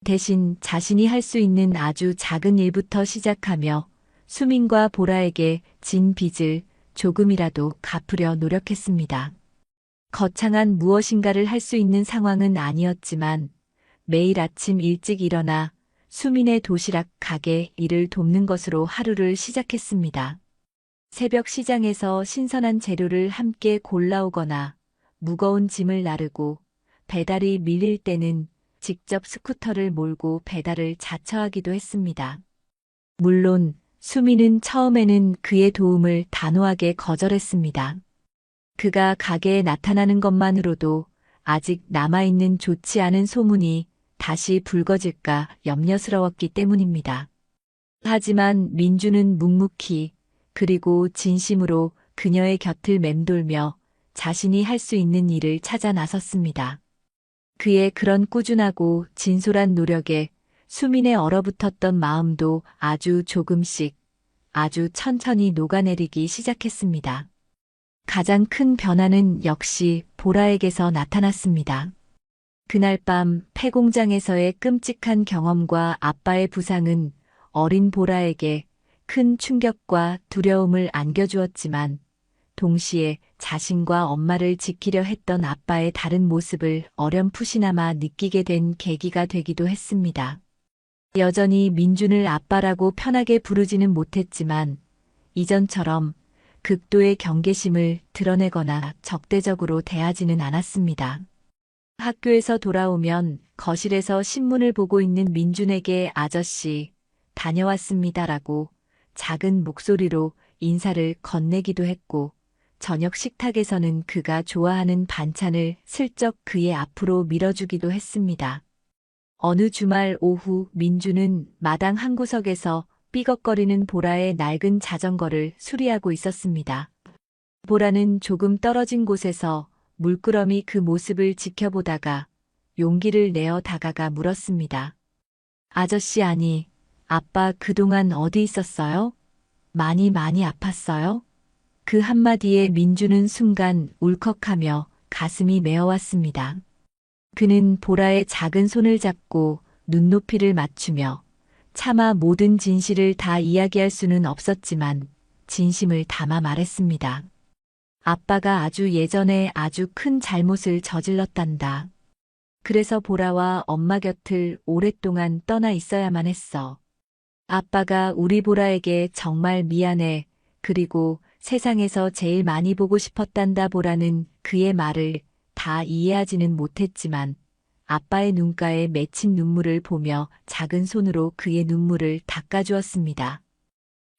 대신 자신이 할 수 있는 아주 작은 일부터 시작하며 수민과 보라에게 진 빚을 조금이라도 갚으려 노력했습니다. 거창한 무엇인가를 할 수 있는 상황은 아니었지만 매일 아침 일찍 일어나 수민의 도시락 가게 일을 돕는 것으로 하루를 시작했습니다. 새벽 시장에서 신선한 재료를 함께 골라오거나 무거운 짐을 나르고 배달이 밀릴 때는 직접 스쿠터를 몰고 배달을 자처하기도 했습니다. 물론 수민은 처음에는 그의 도움을 단호하게 거절했습니다. 그가 가게에 나타나는 것만으로도 아직 남아있는 좋지 않은 소문이 다시 불거질까 염려스러웠기 때문입니다. 하지만 민주는 묵묵히 그리고 진심으로 그녀의 곁을 맴돌며 자신이 할 수 있는 일을 찾아 나섰습니다. 그의 그런 꾸준하고 진솔한 노력에 수민의 얼어붙었던 마음도 아주 조금씩 아주 천천히 녹아내리기 시작했습니다. 가장 큰 변화는 역시 보라에게서 나타났습니다. 그날 밤 폐공장에서의 끔찍한 경험과 아빠의 부상은 어린 보라에게 큰 충격과 두려움을 안겨주었지만 동시에 자신과 엄마를 지키려 했던 아빠의 다른 모습을 어렴풋이나마 느끼게 된 계기가 되기도 했습니다. 여전히 민준을 아빠라고 편하게 부르지는 못했지만 이전처럼 극도의 경계심을 드러내거나 적대적으로 대하지는 않았습니다. 학교에서 돌아오면 거실에서 신문을 보고 있는 민준에게 아저씨, 다녀왔습니다라고 작은 목소리로 인사를 건네기도 했고, 저녁 식탁에서는 그가 좋아하는 반찬을 슬쩍 그의 앞으로 밀어주기도 했습니다. 어느 주말 오후 민주는 마당 한 구석에서 삐걱거리는 보라의 낡은 자전거를 수리하고 있었습니다. 보라는 조금 떨어진 곳에서 물끄러미 그 모습을 지켜보다가 용기를 내어 다가가 물었습니다. 아저씨 아니, 아빠 그동안 어디 있었어요? 많이 아팠어요? 그 한마디에 민주는 순간 울컥하며 가슴이 메어왔습니다. 그는 보라의 작은 손을 잡고 눈높이를 맞추며 차마 모든 진실을 다 이야기할 수는 없었지만 진심을 담아 말했습니다. 아빠가 아주 예전에 아주 큰 잘못을 저질렀단다. 그래서 보라와 엄마 곁을 오랫동안 떠나 있어야만 했어. 아빠가 우리 보라에게 정말 미안해. 그리고 세상에서 제일 많이 보고 싶었단다. 보라는 그의 말을 다 이해하지는 못했지만 아빠의 눈가에 맺힌 눈물을 보며 작은 손으로 그의 눈물을 닦아주었습니다.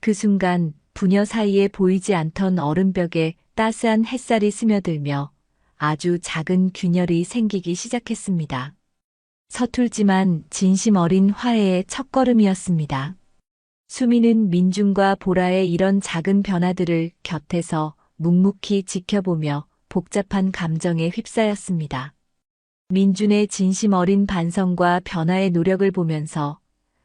그 순간 부녀 사이에 보이지 않던 얼음벽에 따스한 햇살이 스며들며 아주 작은 균열이 생기기 시작했습니다. 서툴지만 진심 어린 화해의 첫걸음이었습니다. 수미는 민준과 보라의 이런 작은 변화들을 곁에서 묵묵히 지켜보며 복잡한 감정에 휩싸였습니다. 민준의 진심 어린 반성과 변화의 노력을 보면서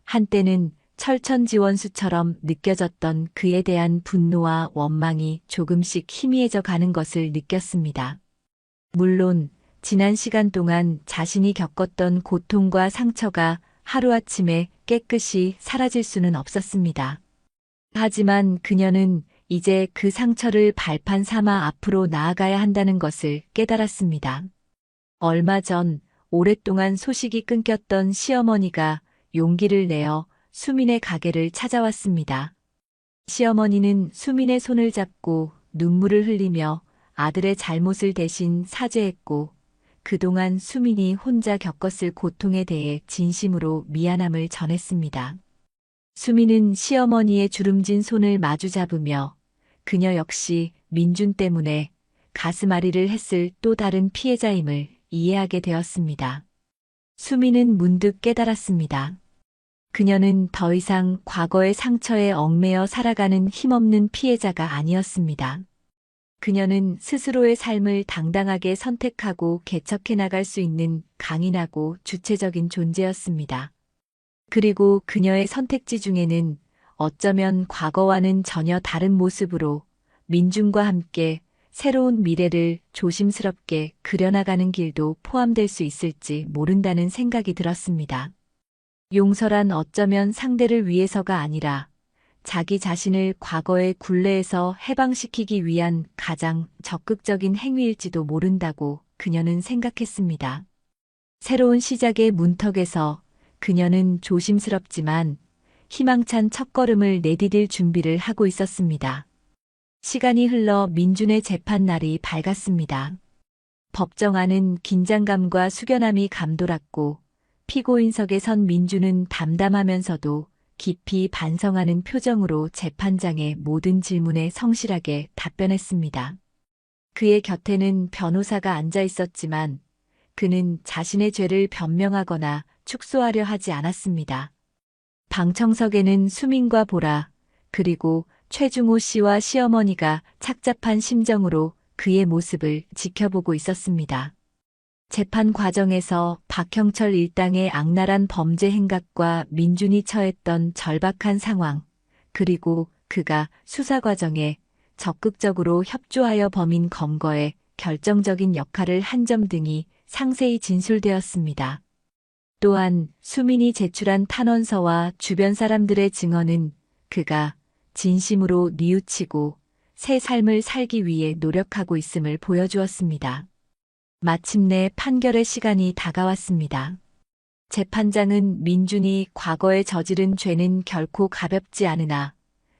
한때는 철천지원수처럼 느껴졌던 그에 대한 분노와 원망이 조금씩 희미해져 가는 것을 느꼈습니다. 물론 지난 시간 동안 자신이 겪었던 고통과 상처가 하루아침에 깨끗이 사라질 수는 없었습니다. 하지만 그녀는 이제 그 상처를 발판 삼아 앞으로 나아가야 한다는 것을 깨달았습니다. 얼마 전 오랫동안 소식이 끊겼던 시어머니가 용기를 내어 수민의 가게를 찾아왔습니다. 시어머니는 수민의 손을 잡고 눈물을 흘리며 아들의 잘못을 대신 사죄했고, 그동안 수민이 혼자 겪었을 고통에 대해 진심으로 미안함을 전했습니다. 수민은 시어머니의 주름진 손을 마주 잡으며 그녀 역시 민준 때문에 가슴앓이를 했을 또 다른 피해자임을 이해하게 되었습니다. 수민은 문득 깨달았습니다. 그녀는 더 이상 과거의 상처에 얽매여 살아가는 힘없는 피해자가 아니었습니다. 그녀는 스스로의 삶을 당당하게 선택하고 개척해 나갈 수 있는 강인하고 주체적인 존재였습니다. 그리고 그녀의 선택지 중에는 어쩌면 과거와는 전혀 다른 모습으로 민준과 함께 새로운 미래를 조심스럽게 그려나가는 길도 포함될 수 있을지 모른다는 생각이 들었습니다. 용서란 어쩌면 상대를 위해서가 아니라 자기 자신을 과거의 굴레에서 해방시키기 위한 가장 적극적인 행위일지도 모른다고 그녀는 생각했습니다. 새로운 시작의 문턱에서 그녀는 조심스럽지만 희망찬 첫걸음을 내디딜 준비를 하고 있었습니다. 시간이 흘러 민준의 재판 날이 밝았습니다. 법정 안은 긴장감과 숙연함이 감돌았고 피고인석에 선 민준은 담담하면서도 깊이 반성하는 표정으로 재판장의 모든 질문에 성실하게 답변했습니다. 그의 곁에는 변호사가 앉아 있었지만 그는 자신의 죄를 변명하거나 축소하려 하지 않았습니다. 방청석에는 수민과 보라, 그리고 최중호 씨와 시어머니가 착잡한 심정으로 그의 모습을 지켜보고 있었습니다. 재판 과정에서 박형철 일당의 악랄한 범죄 행각과 민준이 처했던 절박한 상황, 그리고 그가 수사 과정에 적극적으로 협조하여 범인 검거에 결정적인 역할을 한 점 등이 상세히 진술되었습니다. 또한 수민이 제출한 탄원서와 주변 사람들의 증언은 그가 진심으로 뉘우치고 새 삶을 살기 위해 노력하고 있음을 보여주었습니다. 마침내 판결의 시간이 다가왔습니다. 재판장은 민준이 과거에 저지른 죄는 결코 가볍지 않으나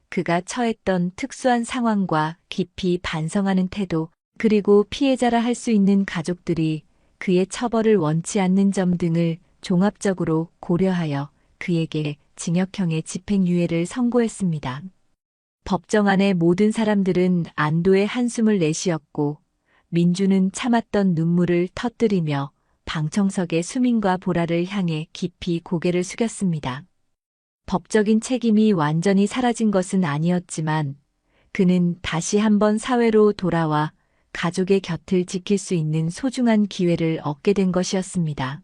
그가 처했던 특수한 상황과 깊이 반성하는 태도, 그리고 피해자라 할 수 있는 가족들이 그의 처벌을 원치 않는 점 등을 종합적으로 고려하여 그에게 징역형의 집행유예를 선고했습니다. 법정 안의 모든 사람들은 안도의 한숨을 내쉬었고 민주는 참았던 눈물을 터뜨리며 방청석의 수민과 보라를 향해 깊이 고개를 숙였습니다. 법적인 책임이 완전히 사라진 것은 아니었지만 그는 다시 한번 사회로 돌아와 가족의 곁을 지킬 수 있는 소중한 기회를 얻게 된 것이었습니다.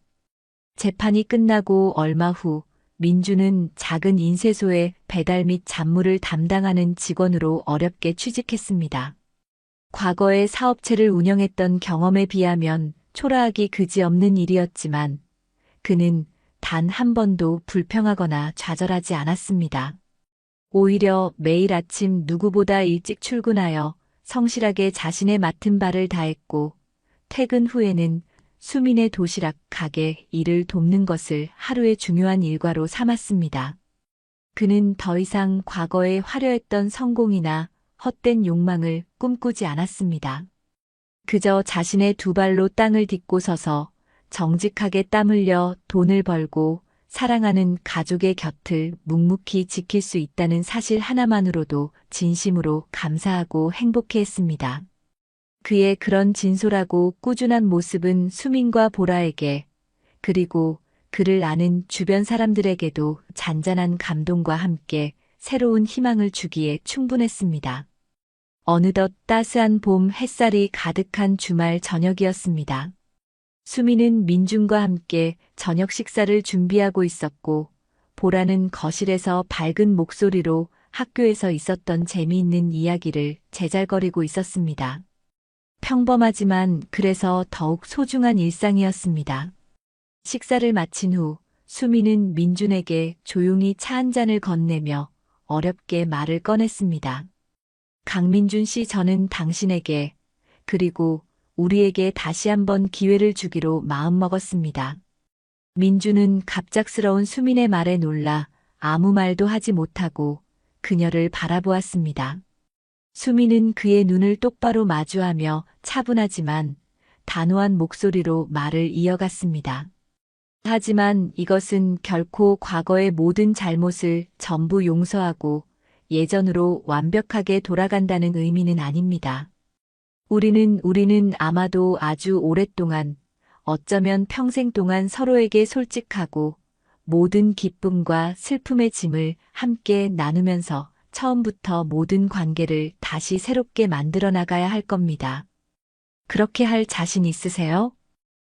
재판이 끝나고 얼마 후 민주는 작은 인쇄소의 배달 및 잡무를 담당하는 직원으로 어렵게 취직했습니다. 과거에 사업체를 운영했던 경험에 비하면 초라하기 그지없는 일이었지만 그는 단 한 번도 불평하거나 좌절하지 않았습니다. 오히려 매일 아침 누구보다 일찍 출근하여 성실하게 자신의 맡은 바를 다했고 퇴근 후에는 수민의 도시락 가게 일을 돕는 것을 하루의 중요한 일과로 삼았습니다. 그는 더 이상 과거에 화려했던 성공이나 헛된 욕망을 꿈꾸지 않았습니다. 그저 자신의 두 발로 땅을 딛고 서서 정직하게 땀 흘려 돈을 벌고 사랑하는 가족의 곁을 묵묵히 지킬 수 있다는 사실 하나만으로도 진심으로 감사하고 행복해했습니다. 그의 그런 진솔하고 꾸준한 모습은 수민과 보라에게 그리고 그를 아는 주변 사람들에게도 잔잔한 감동과 함께 새로운 희망을 주기에 충분했습니다. 어느덧 따스한 봄 햇살이 가득한 주말 저녁이었습니다. 수민은 민준과 함께 저녁 식사를 준비하고 있었고 보라는 거실에서 밝은 목소리로 학교에서 있었던 재미있는 이야기를 제잘거리고 있었습니다. 평범하지만 그래서 더욱 소중한 일상이었습니다. 식사를 마친 후 수민은 민준에게 조용히 차 한 잔을 건네며 어렵게 말을 꺼냈습니다. 강민준 씨, 저는 당신에게 그리고 우리에게 다시 한번 기회를 주기로 마음먹었습니다. 민준은 갑작스러운 수민의 말에 놀라 아무 말도 하지 못하고 그녀를 바라보았습니다. 수민은 그의 눈을 똑바로 마주하며 차분하지만 단호한 목소리로 말을 이어갔습니다. 하지만 이것은 결코 과거의 모든 잘못을 전부 용서하고 예전으로 완벽하게 돌아간다는 의미는 아닙니다. 우리는 아마도 아주 오랫동안, 어쩌면 평생 동안 서로에게 솔직하고 모든 기쁨과 슬픔의 짐을 함께 나누면서 처음부터 모든 관계를 다시 새롭게 만들어 나가야 할 겁니다. 그렇게 할 자신 있으세요?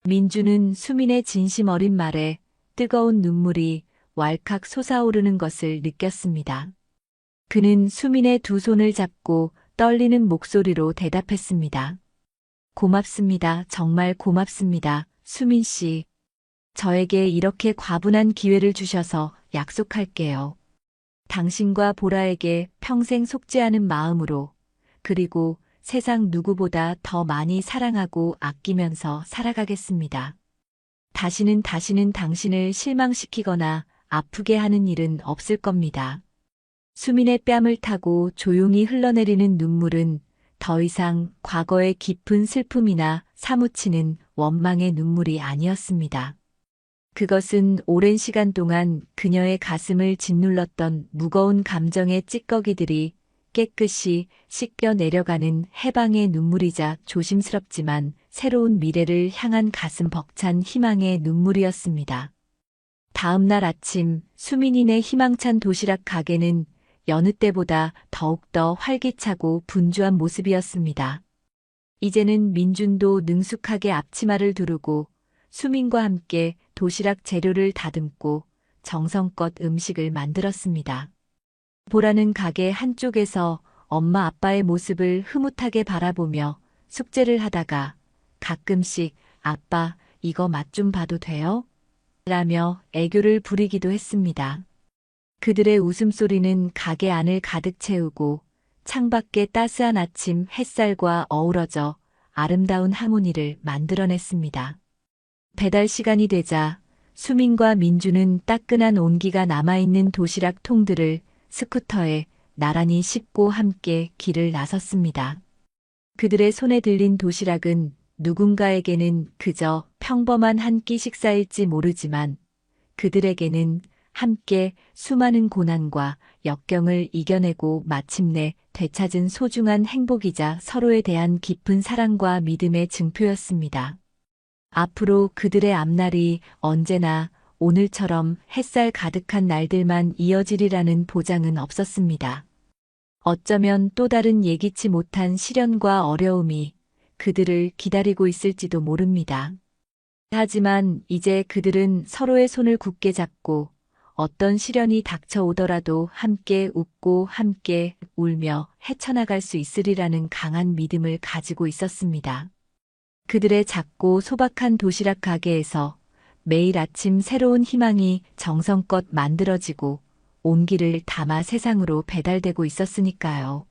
민주는 수민의 진심 어린 말에 뜨거운 눈물이 왈칵 솟아오르는 것을 느꼈습니다. 그는 수민의 두 손을 잡고 떨리는 목소리로 대답했습니다. 고맙습니다. 정말 고맙습니다. 수민 씨. 저에게 이렇게 과분한 기회를 주셔서 약속할게요. 당신과 보라에게 평생 속지 않은 마음으로 그리고 세상 누구보다 더 많이 사랑하고 아끼면서 살아가겠습니다. 다시는 당신을 실망시키거나 아프게 하는 일은 없을 겁니다. 수민의 뺨을 타고 조용히 흘러내리는 눈물은 더 이상 과거의 깊은 슬픔이나 사무치는 원망의 눈물이 아니었습니다. 그것은 오랜 시간 동안 그녀의 가슴을 짓눌렀던 무거운 감정의 찌꺼기들이 깨끗이 씻겨 내려가는 해방의 눈물이자 조심스럽지만 새로운 미래를 향한 가슴 벅찬 희망의 눈물이었습니다. 다음 날 아침 수민이네 희망찬 도시락 가게는 여느 때보다 더욱더 활기차고 분주한 모습이었습니다. 이제는 민준도 능숙하게 앞치마를 두르고 수민과 함께 도시락 재료를 다듬고 정성껏 음식을 만들었습니다. 보라는 가게 한쪽에서 엄마 아빠의 모습을 흐뭇하게 바라보며 숙제를 하다가 가끔씩 아빠 이거 맛 좀 봐도 돼요? 라며 애교를 부리기도 했습니다. 그들의 웃음소리는 가게 안을 가득 채우고 창밖의 따스한 아침 햇살과 어우러져 아름다운 하모니를 만들어냈습니다. 배달 시간이 되자 수민과 민주는 따끈한 온기가 남아있는 도시락 통들을 스쿠터에 나란히 싣고 함께 길을 나섰습니다. 그들의 손에 들린 도시락은 누군가에게는 그저 평범한 한 끼 식사일지 모르지만 그들에게는 함께 수많은 고난과 역경을 이겨내고 마침내 되찾은 소중한 행복이자 서로에 대한 깊은 사랑과 믿음의 증표였습니다. 앞으로 그들의 앞날이 언제나 오늘처럼 햇살 가득한 날들만 이어지리라는 보장은 없었습니다. 어쩌면 또 다른 예기치 못한 시련과 어려움이 그들을 기다리고 있을지도 모릅니다. 하지만 이제 그들은 서로의 손을 굳게 잡고 어떤 시련이 닥쳐오더라도 함께 웃고 함께 울며 헤쳐나갈 수 있으리라는 강한 믿음을 가지고 있었습니다. 그들의 작고 소박한 도시락 가게에서 매일 아침 새로운 희망이 정성껏 만들어지고 온기를 담아 세상으로 배달되고 있었으니까요.